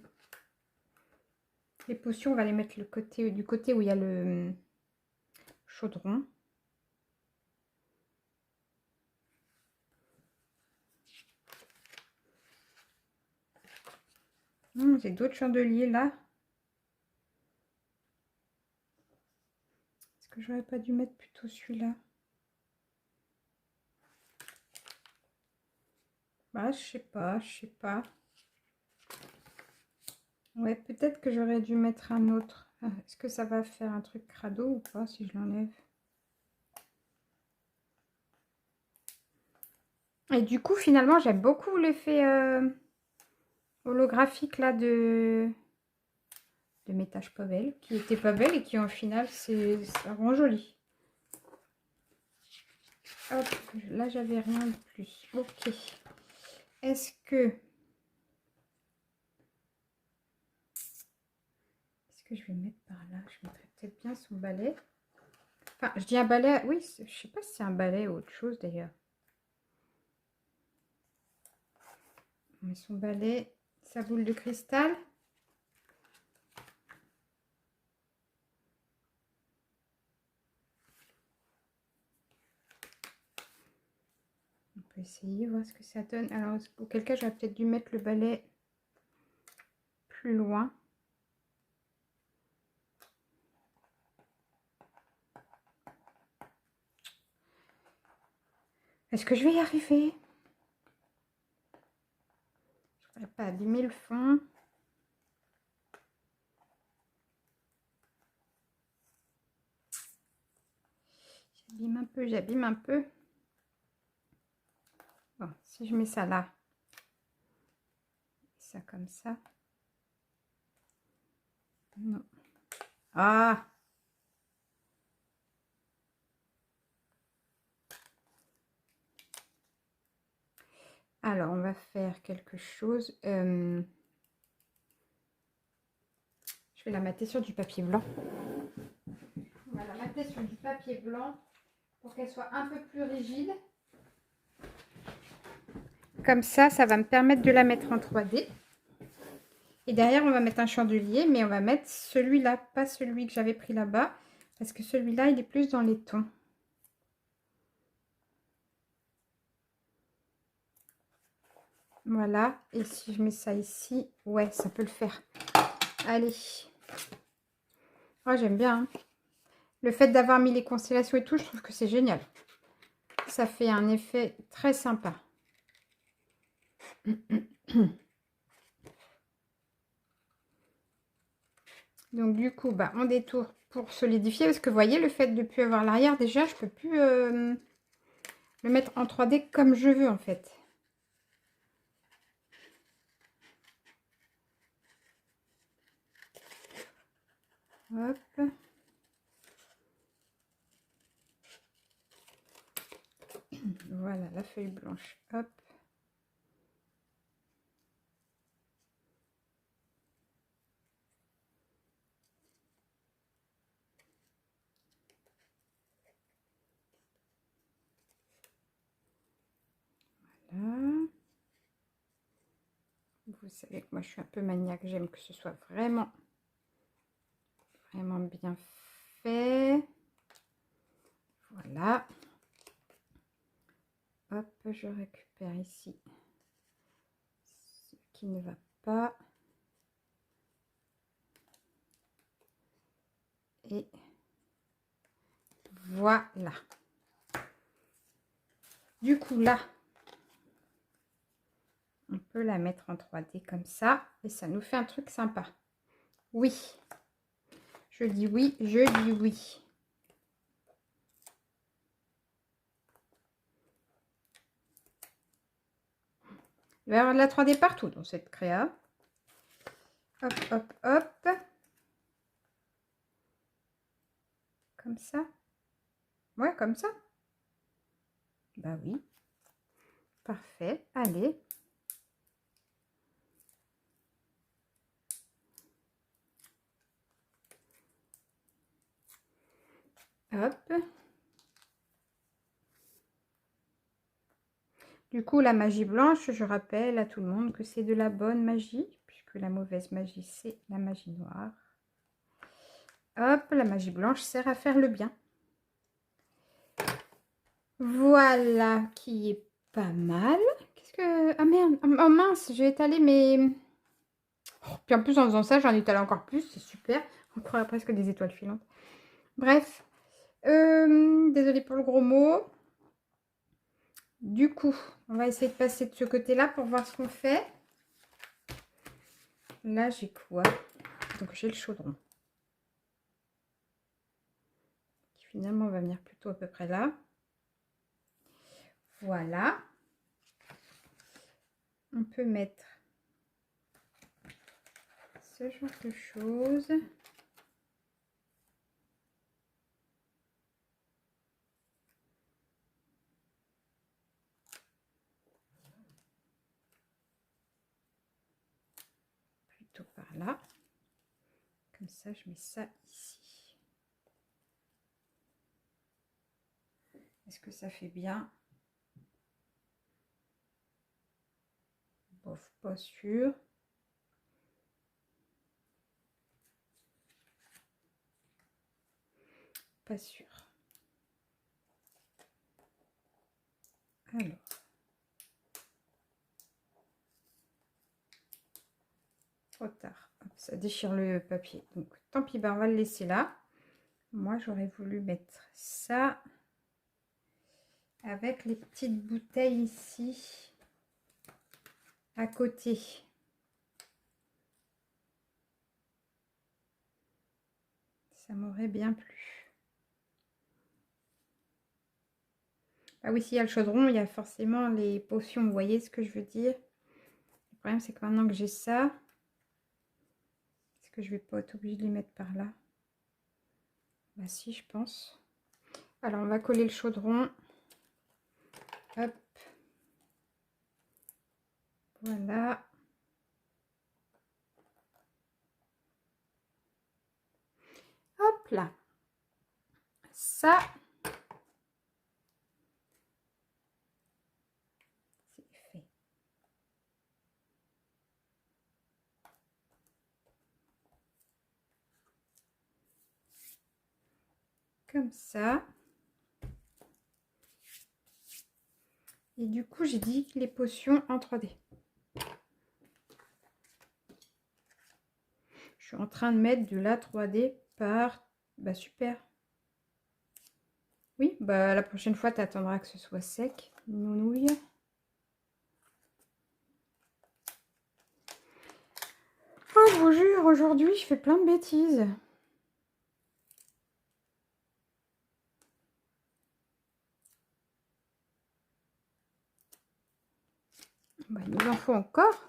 Les potions, on va les mettre du côté où il y a le chaudron. J'ai d'autres chandeliers là. Est-ce que j'aurais pas dû mettre plutôt celui-là? Bah, je sais pas, je sais pas. Ouais, peut-être que j'aurais dû mettre un autre. Ah, est-ce que ça va faire un truc crado ou pas si je l'enlève? Et du coup, finalement, j'aime beaucoup l'effet holographique là de mes tâches pas belles, qui étaient pas belles et qui en final, ça rend joli. Hop, là, j'avais rien de plus. Ok. Est-ce que je vais mettre par là? Je mettrais peut-être bien son balai. Enfin, je dis un balai. Oui, je sais pas si c'est un balai ou autre chose d'ailleurs. Mais son balai, sa boule de cristal. On peut essayer, voir ce que ça donne. Alors, auquel cas, j'aurais peut-être dû mettre le balai plus loin. Est-ce que je vais y arriver? Je ne voudrais pas abîmer le fond. J'abîme un peu, j'abîme un peu. Bon, si je mets ça là, ça comme ça. Non. Ah! Alors, on va faire quelque chose. Je vais la mater sur du papier blanc. On va la mater sur du papier blanc pour qu'elle soit un peu plus rigide. Comme ça va me permettre de la mettre en 3D. Et derrière, on va mettre un chandelier, mais on va mettre celui-là, pas celui que j'avais pris là-bas, parce que celui-là, il est plus dans les tons. Voilà, et si je mets ça ici, ouais, ça peut le faire. Allez. Oh, j'aime bien. Hein. Le fait d'avoir mis les constellations et tout, je trouve que c'est génial. Ça fait un effet très sympa. Donc du coup, bah, on détourne pour solidifier, parce que vous voyez, le fait de ne plus avoir l'arrière, déjà, je peux plus le mettre en 3D comme je veux, en fait. Hop. Voilà, la feuille blanche. Hop. Voilà. Vous savez que moi, je suis un peu maniaque. J'aime que ce soit vraiment bien fait. Voilà. Hop, je récupère ici ce qui ne va pas. Et voilà. Du coup, là, on peut la mettre en 3D comme ça. Et ça nous fait un truc sympa. Oui. Je dis oui, je dis oui. Il va y avoir de la 3D partout dans cette créa. Hop, hop, hop. Comme ça. Ouais, comme ça. Bah oui. Parfait. Allez. Hop. Du coup, la magie blanche, je rappelle à tout le monde que c'est de la bonne magie, puisque la mauvaise magie, c'est la magie noire. Hop, la magie blanche sert à faire le bien. Voilà, qui est pas mal. Qu'est-ce que... Ah merde, oh mince, j'ai étalé mes... Oh, Puis en plus, en faisant ça, j'en étale encore plus. C'est super. On croirait presque des étoiles filantes. Bref. Désolée pour le gros mot. Du coup, on va essayer de passer de ce côté-là pour voir ce qu'on fait. Là, j'ai quoi? Donc, j'ai le chaudron. Qui finalement va venir plutôt à peu près là. Voilà. On peut mettre ce genre de choses. Plutôt par là. Comme ça, je mets ça ici. Est-ce que ça fait bien? Bof, pas sûr. Pas sûr. Alors. Trop tard. Hop, ça déchire le papier. Donc, tant pis, ben, on va le laisser là. Moi, j'aurais voulu mettre ça avec les petites bouteilles ici à côté. Ça m'aurait bien plu. Ah oui, s'il y a le chaudron, il y a forcément les potions. Vous voyez ce que je veux dire? Le problème, c'est que maintenant que j'ai ça, est-ce que je vais pas être obligée de les mettre par là? Bah si, je pense. Alors, on va coller le chaudron. Hop. Voilà. Hop là. Ça, c'est fait. Comme ça. Et du coup, j'ai dit les potions en 3D. Je suis en train de mettre de la 3D par... Bah super. Oui, bah la prochaine fois, tu attendras que ce soit sec. Nounouille. Oh, je vous jure, aujourd'hui, je fais plein de bêtises. Bah, il nous en faut encore.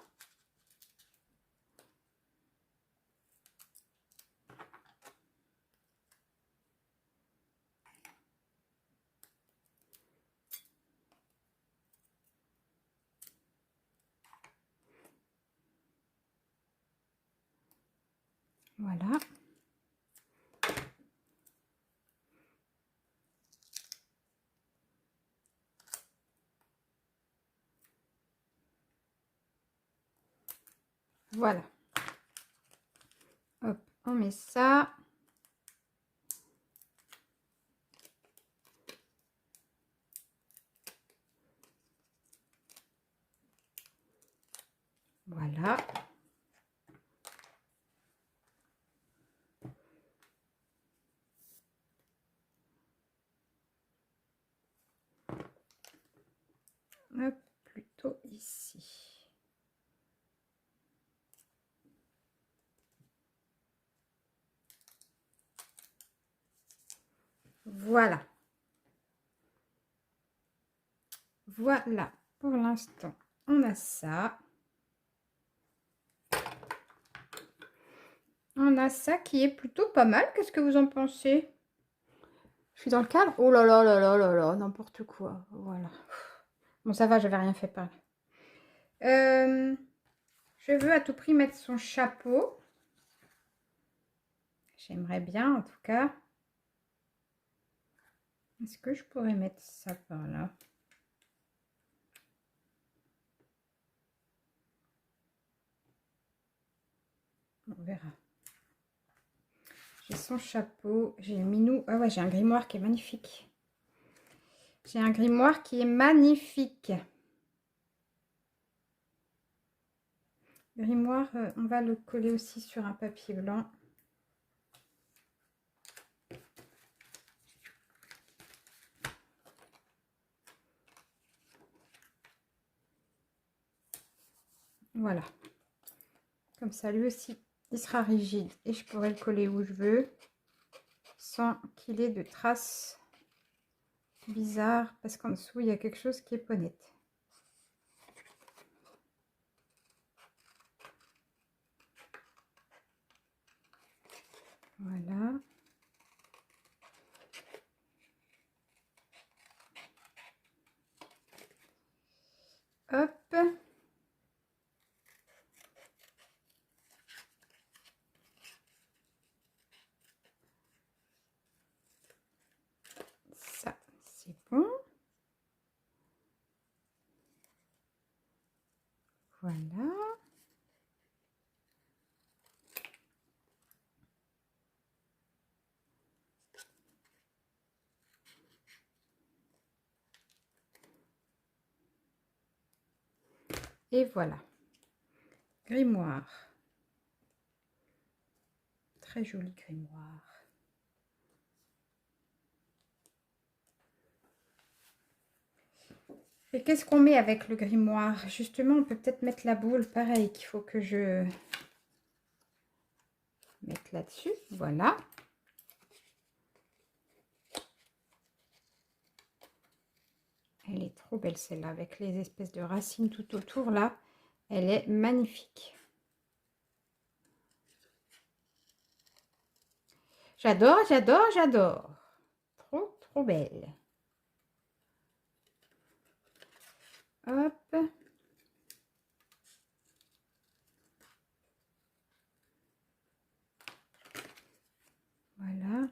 Voilà. Voilà. Hop, on met ça. Voilà. Hop, plutôt ici. Voilà. Voilà. Pour l'instant, on a ça. On a ça qui est plutôt pas mal. Qu'est-ce que vous en pensez? Je suis dans le cadre. Oh là là là là là là, n'importe quoi. Voilà. Bon, ça va, j'avais rien fait par là. Je veux à tout prix mettre son chapeau. J'aimerais bien, en tout cas. Est-ce que je pourrais mettre ça par là? On verra. J'ai son chapeau. J'ai le minou. Ah ouais, j'ai un grimoire qui est magnifique. J'ai un grimoire qui est magnifique. Grimoire, on va le coller aussi sur un papier blanc. Voilà. Comme ça, lui aussi, il sera rigide et je pourrai le coller où je veux sans qu'il ait de traces bizarres parce qu'en dessous, il y a quelque chose qui est pas net. Voilà. Hop. Ça, c'est bon. Voilà. Et voilà. Grimoire. Très joli grimoire. Et qu'est-ce qu'on met avec le grimoire? Justement, on peut peut-être mettre la boule, pareil, qu'il faut que je mette là-dessus. Voilà. Elle est trop belle celle-là, avec les espèces de racines tout autour là. Elle est magnifique. J'adore, j'adore, j'adore. Trop, trop belle. Hop. Voilà.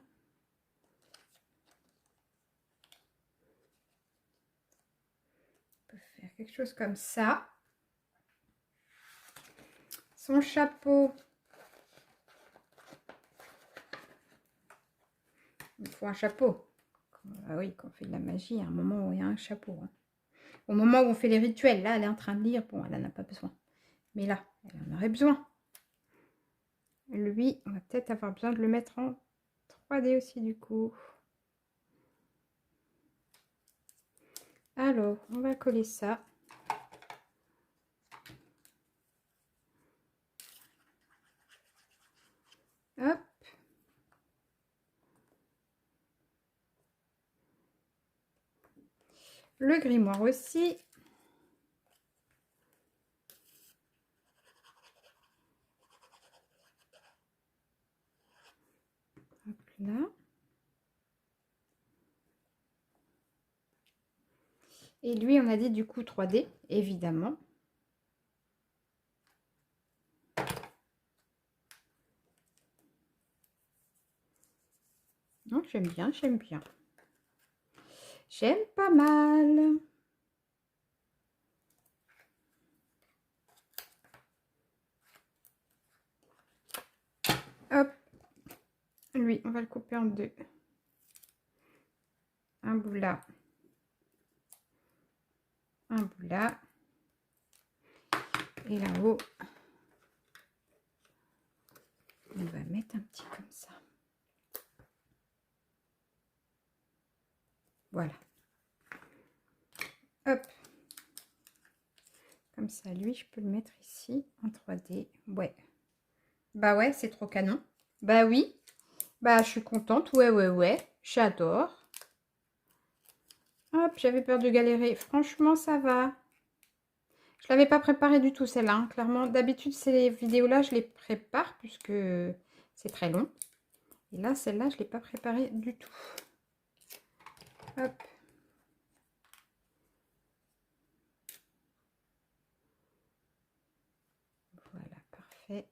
On peut faire quelque chose comme ça. Son chapeau. Il faut un chapeau. Ah oui, quand on fait de la magie, à un moment où il y a un chapeau. Hein. Au moment où on fait les rituels, là, elle est en train de lire. Bon, elle n'en a pas besoin. Mais là, elle en aurait besoin. Lui, on va peut-être avoir besoin de le mettre en 3D aussi, du coup. Alors, on va coller ça. Hop. Le grimoire aussi. Hop là. Et lui, on a dit du coup 3D, évidemment. Non, j'aime bien, j'aime bien. J'aime pas mal. Hop. Lui, on va le couper en deux. Un bout là. Un bout là. Et là-haut, on va mettre un petit comme ça. Voilà. Hop. Comme ça, lui, je peux le mettre ici en 3D. Ouais. Bah ouais, c'est trop canon. Bah oui. Bah, je suis contente. Ouais, ouais, ouais. J'adore. Hop, j'avais peur de galérer. Franchement, ça va. Je l'avais pas préparé du tout, celle-là. Hein. Clairement, d'habitude, ces vidéos-là, je les prépare puisque c'est très long. Et là, celle-là, je ne l'ai pas préparée du tout. Hop. Voilà, parfait.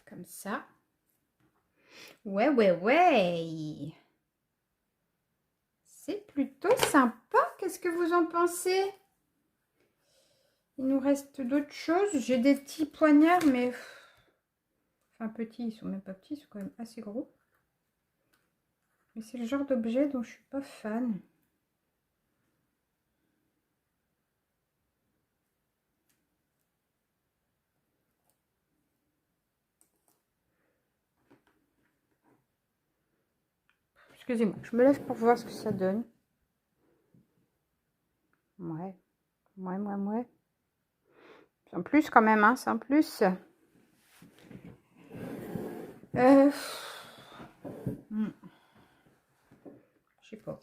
Comme ça. Ouais, ouais, ouais. C'est plutôt sympa. Qu'est-ce que vous en pensez? Il nous reste d'autres choses. J'ai des petits poignards, mais... Enfin, petits, ils sont même pas petits, ils sont quand même assez gros. Mais c'est le genre d'objet dont je suis pas fan. Excusez-moi, je me lève pour voir ce que ça donne. Ouais. C'est en plus quand même, hein, c'est en plus. Je sais pas.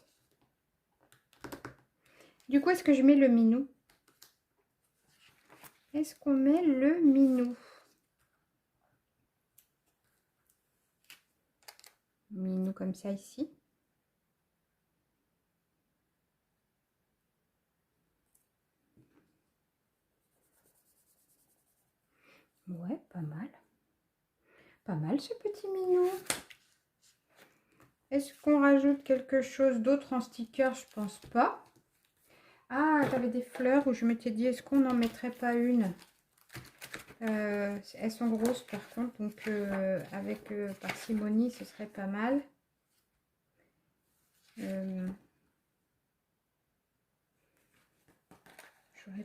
Du coup, est-ce que je mets le minou? Est-ce qu'on met le minou? Minou comme ça ici. Ouais, pas mal. Pas mal ce petit minou. Est-ce qu'on rajoute quelque chose d'autre en sticker? Je pense pas. Ah, j'avais des fleurs où je m'étais dit, est-ce qu'on n'en mettrait pas une? Elles sont grosses par contre, donc avec parcimonie, ce serait pas mal. J'aurais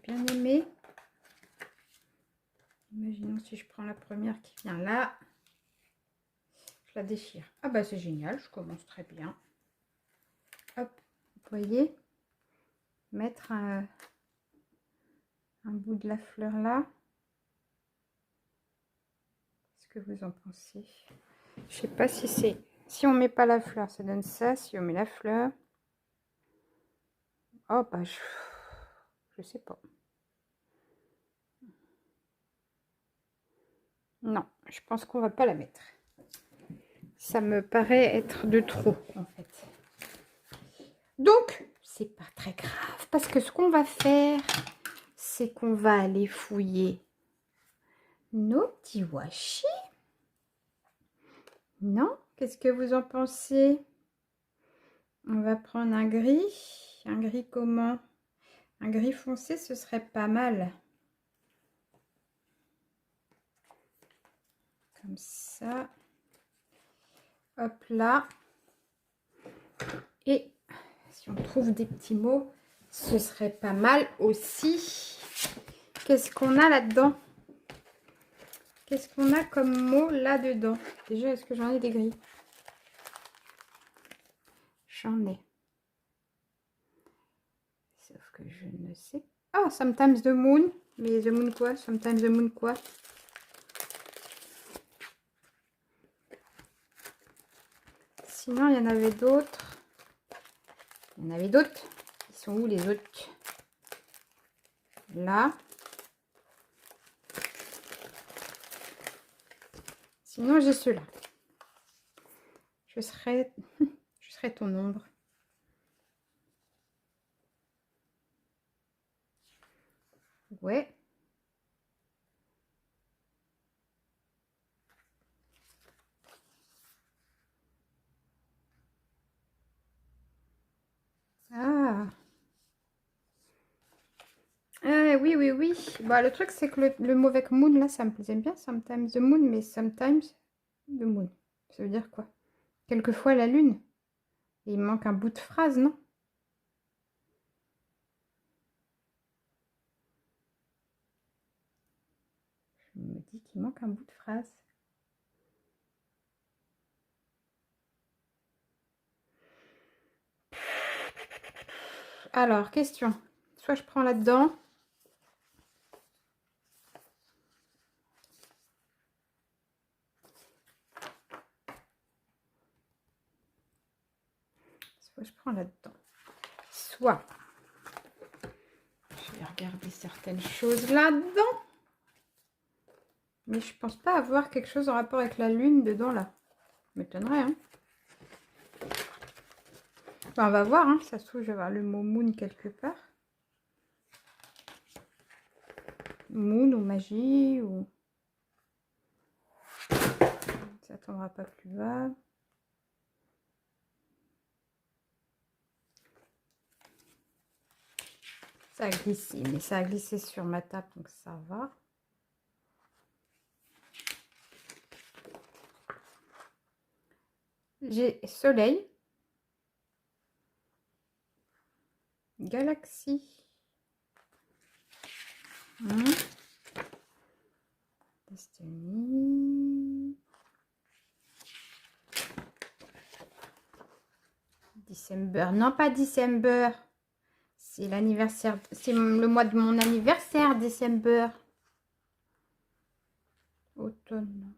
bien aimé. Imaginons si je prends la première qui vient là. Je la déchire. Ah bah c'est génial, je commence très bien. Hop, vous voyez, mettre un bout de la fleur là. Qu'est-ce que vous en pensez? Je sais pas si c'est... Si on met pas la fleur, ça donne ça. Si on met la fleur... Oh bah je sais pas. Non, je pense qu'on va pas la mettre. Ça me paraît être de trop en fait. Donc, c'est pas très grave parce que ce qu'on va faire, c'est qu'on va aller fouiller nos petits washi. Non? Qu'est-ce que vous en pensez? On va prendre un gris. Un gris comment? Un gris foncé, ce serait pas mal. Comme ça. Hop là. Et si on trouve des petits mots, ce serait pas mal aussi. Qu'est-ce qu'on a là-dedans? Qu'est-ce qu'on a comme mot là-dedans? Déjà, est-ce que j'en ai des gris? J'en ai. Sauf que je ne sais pas. Ah, sometimes the moon. Mais the moon quoi? Sometimes the moon quoi? Sinon, il y en avait d'autres. Il y en avait d'autres. Ils sont où les autres? Là. Sinon, j'ai ceux-là. Je serai ton ombre. Ouais. Ah. Oui, oui, oui. Bah, le truc, c'est que le mot avec moon, là, ça me plaisait bien. Sometimes the moon, mais sometimes the moon. Ça veut dire quoi? Quelquefois la lune. Et il me manque un bout de phrase, non? Je me dis qu'il manque un bout de phrase. Alors, question. Soit je prends là-dedans. Soit je prends là-dedans. Soit je vais regarder certaines choses là-dedans. Mais je pense pas avoir quelque chose en rapport avec la lune dedans là. M'étonnerait, hein. Enfin, on va voir, hein. Ça se trouve, je vais avoir le mot moon quelque part. Moon ou magie ou... Ça tombera pas plus bas. Ça a glissé, mais ça a glissé sur ma table, donc ça va. J'ai soleil, galaxie, Destiny, December. Non, pas December. C'est l'anniversaire. C'est le mois de mon anniversaire, December. Automne.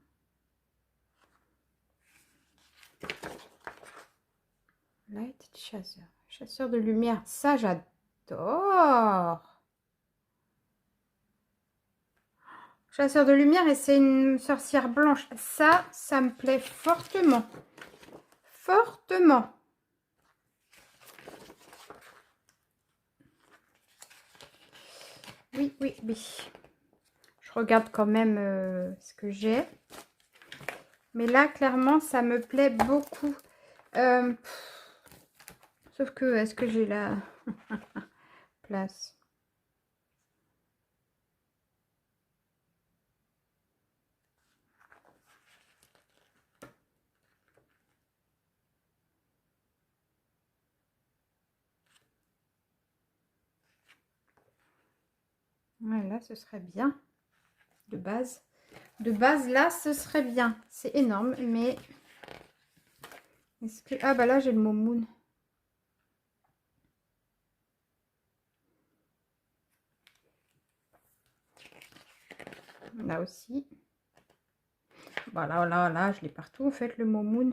Light chasseur. Chasseur de lumière. Ça, j'adore. Chasseur de lumière et c'est une sorcière blanche. Ça me plaît fortement. Fortement. Oui, oui, oui. Je regarde quand même ce que j'ai. Mais là, clairement, ça me plaît beaucoup. Sauf que, est-ce que j'ai la place? Voilà, ce serait bien. De base. De base, là, ce serait bien. C'est énorme, mais... Est-ce que... Ah, bah là, j'ai le mot moon. Là aussi. Voilà, là, là, je l'ai partout, en fait, le mot moon.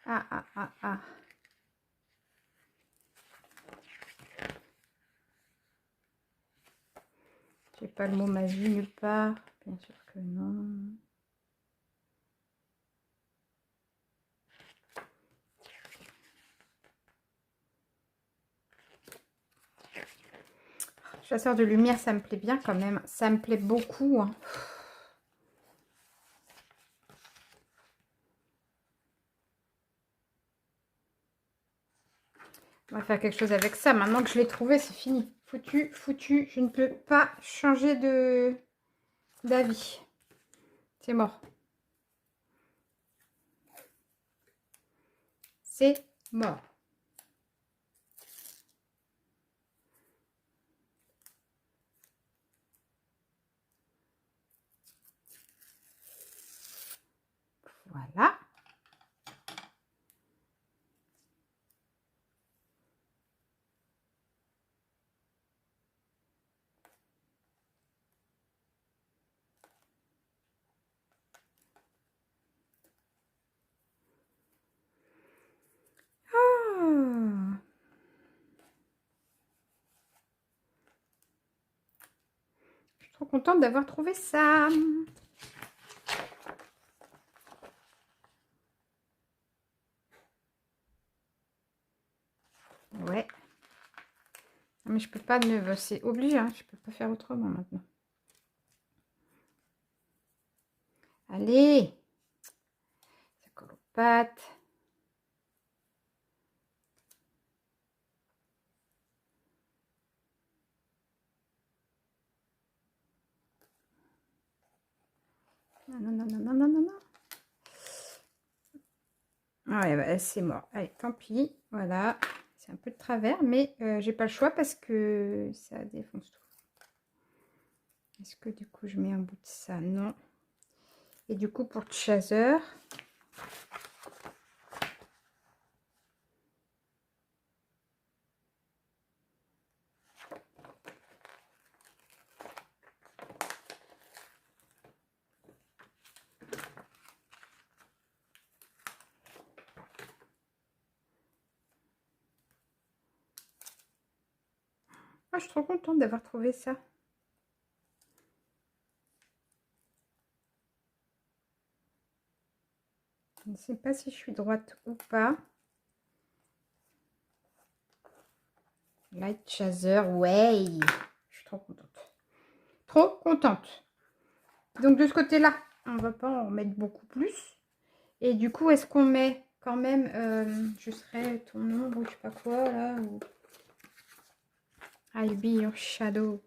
Ah, ah, ah, ah. J'ai pas le mot magie nulle part. Bien sûr que non. Chasseur de lumière, ça me plaît bien quand même. Ça me plaît beaucoup. Hein. On va faire quelque chose avec ça. Maintenant que je l'ai trouvé, c'est fini. Foutu, foutu. Je ne peux pas changer d'avis. C'est mort. C'est mort. Voilà. Ah. Je suis trop contente d'avoir trouvé ça. Ouais. Mais je peux pas ne... C'est obligé, hein. Je peux pas faire autrement maintenant. Allez. Ça colle aux pattes. Non, non, non, non, non, non, non. Ouais, bah, c'est mort. Allez, tant pis. Voilà. C'est un peu de travers, mais j'ai pas le choix parce que ça défonce tout. Est-ce que du coup, je mets un bout de ça? Non. Et du coup, pour Chaser... Ah, je suis trop contente d'avoir trouvé ça. Je ne sais pas si je suis droite ou pas. Light Chaser, ouais. Je suis trop contente. Trop contente. Donc de ce côté-là, on va pas en mettre beaucoup plus. Et du coup, est-ce qu'on met quand même, je serai ton ombre ou je sais pas quoi là ou... I'll be your shadow.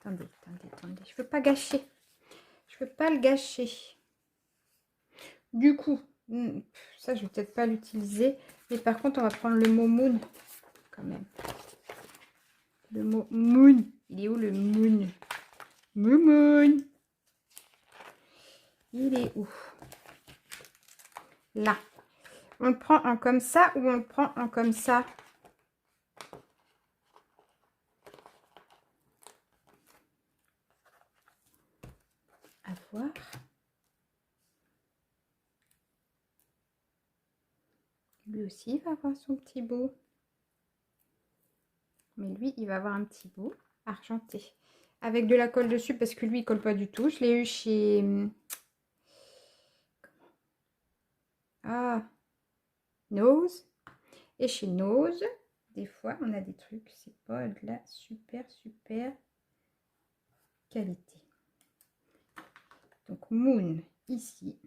Attendez, attendez, attendez. Je veux pas gâcher. Je veux pas le gâcher. Du coup, ça je vais peut-être pas l'utiliser. Mais par contre, on va prendre le mot moon quand même. Le mot moon. Il est où le moon? Moumoun. Il est où? Là. On le prend en comme ça ou on le prend en comme ça? À voir. Lui aussi, il va avoir son petit bout. Mais lui, il va avoir un petit bout argenté. Avec de la colle dessus, parce que lui, il colle pas du tout. Je l'ai eu chez... Ah, Nose. Et chez Nose, des fois, on a des trucs. C'est pas de la super qualité. Donc, Moon, ici.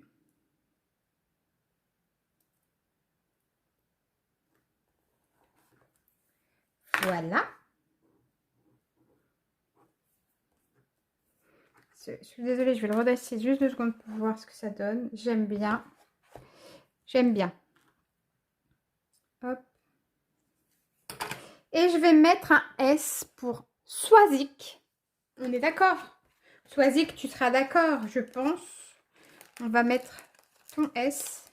Voilà. Je suis désolée, je vais le redresser juste 2 secondes pour voir ce que ça donne. J'aime bien. J'aime bien. Hop. Et je vais mettre un S pour Swazik. On est d'accord? Swazik, tu seras d'accord, je pense. On va mettre ton S.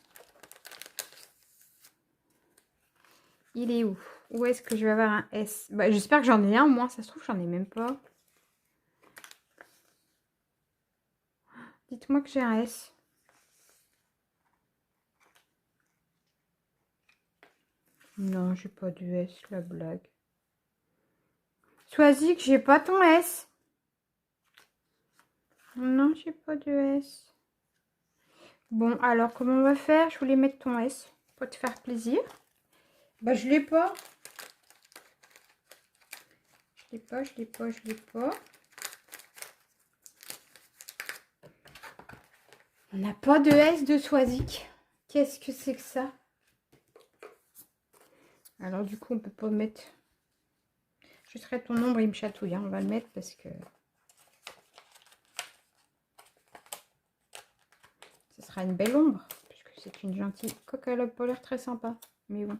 Il est où? Où est-ce que je vais avoir un S? Bah, j'espère que j'en ai un, au moins. Ça se trouve, j'en ai même pas. Dites-moi que j'ai un S. Non, j'ai pas de S, la blague. Swazik, j'ai pas ton S. Non, j'ai pas de S. Bon, alors, comment on va faire? Je voulais mettre ton S pour te faire plaisir. Bah, je l'ai pas. Je l'ai pas, je l'ai pas, je l'ai pas. On n'a pas de S de Swazik. Qu'est-ce que c'est que ça? Alors, du coup, on peut pas mettre... Je serai ton ombre, il me chatouille. Hein. On va le mettre parce que... Ce sera une belle ombre. Puisque c'est une gentille coque à la polaire très sympa. Mais bon.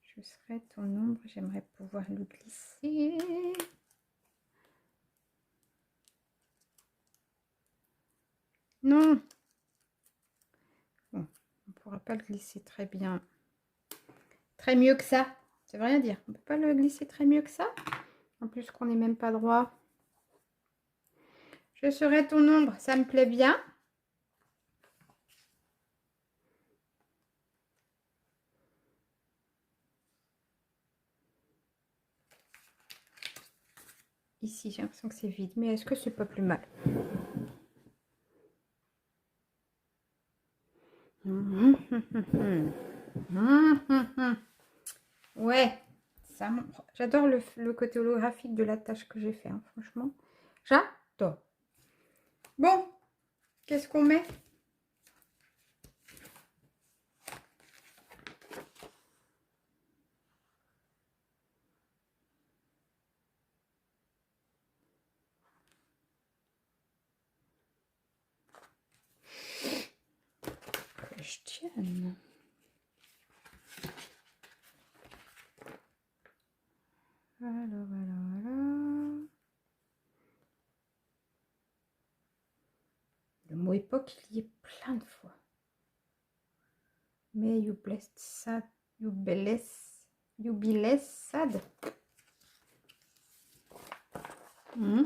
Je serai ton ombre. J'aimerais pouvoir le glisser. Non. Bon, on ne pourra pas le glisser très bien. Très mieux que ça. Ça veut rien dire. On ne peut pas le glisser très mieux que ça. En plus qu'on n'est même pas droit. Je serai ton ombre. Ça me plaît bien. Ici, j'ai l'impression que c'est vide. Mais est-ce que c'est pas plus mal? Ouais, ça j'adore le côté holographique de la tâche que j'ai fait, hein, franchement. J'adore. Bon, qu'est-ce qu'on met? Que je tienne. Voilà, voilà, voilà. Le mot époque, il y est plein de fois. Mais you blessed sad, you be less sad. Non.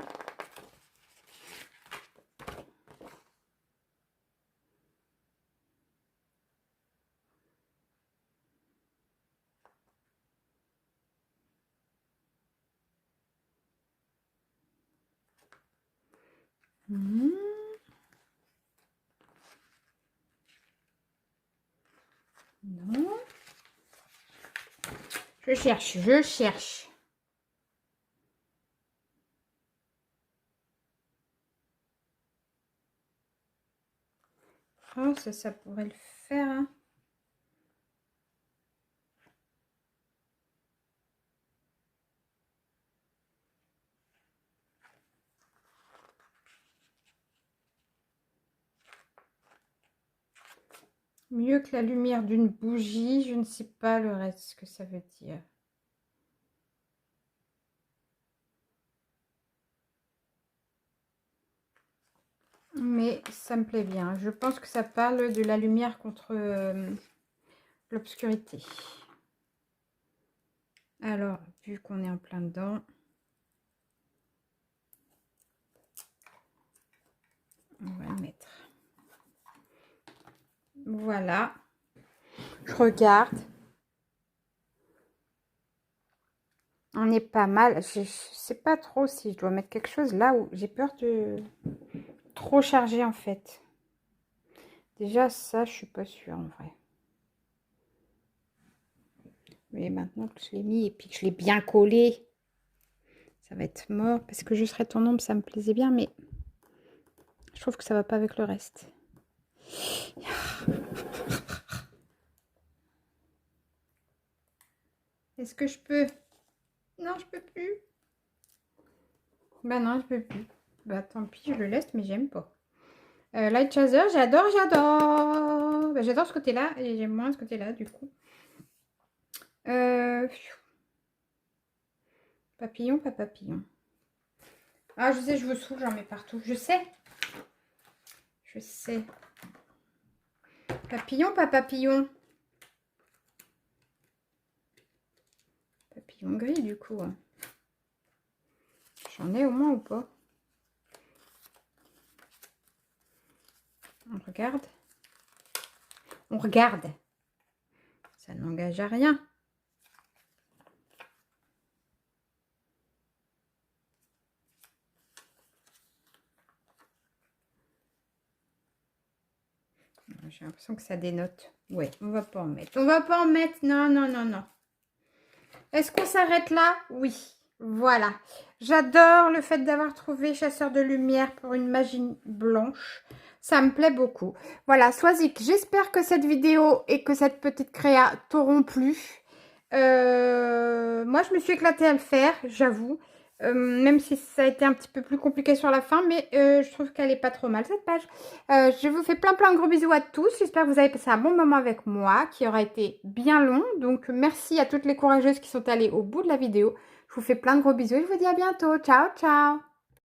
Je cherche, je cherche. Oh, ça pourrait le faire. Hein. Mieux que la lumière d'une bougie, je ne sais pas le reste ce que ça veut dire. Mais ça me plaît bien. Je pense que ça parle de la lumière contre l'obscurité. Alors, vu qu'on est en plein dedans, on va le mettre. Voilà. Je regarde. On est pas mal. Je sais pas trop si je dois mettre quelque chose là où j'ai peur de trop charger en fait. Déjà ça, je suis pas sûre en vrai. Mais maintenant que je l'ai mis et puis que je l'ai bien collé, ça va être mort. Parce que je serais ton ombre, ça me plaisait bien, mais je trouve que ça va pas avec le reste. Est-ce que je peux? Non, je peux plus. Bah non, je peux plus. Bah tant pis, je le laisse, mais j'aime pas. Light Chaser, j'adore, j'adore. Bah, j'adore ce côté-là et j'aime moins ce côté-là du coup. Papillon, pas papillon. Ah, je sais, je vous saoule, j'en mets partout. Je sais. Je sais. Papillon, pas papillon. Papillon gris du coup. J'en ai au moins ou pas? On regarde. On regarde. Ça n'engage à rien. J'ai l'impression que ça dénote. Ouais, on va pas en mettre. On va pas en mettre. Non, non, non, non. Est-ce qu'on s'arrête là? Oui. Voilà. J'adore le fait d'avoir trouvé Chasseur de lumière pour une magie blanche. Ça me plaît beaucoup. Voilà, Swazik, j'espère que cette vidéo et que cette petite créa t'auront plu. Moi, je me suis éclatée à le faire, j'avoue. Même si ça a été un petit peu plus compliqué sur la fin, mais je trouve qu'elle est pas trop mal cette page. Je vous fais plein de gros bisous à tous. J'espère que vous avez passé un bon moment avec moi, qui aura été bien long. Donc merci à toutes les courageuses qui sont allées au bout de la vidéo. Je vous fais plein de gros bisous et je vous dis à bientôt. Ciao, ciao!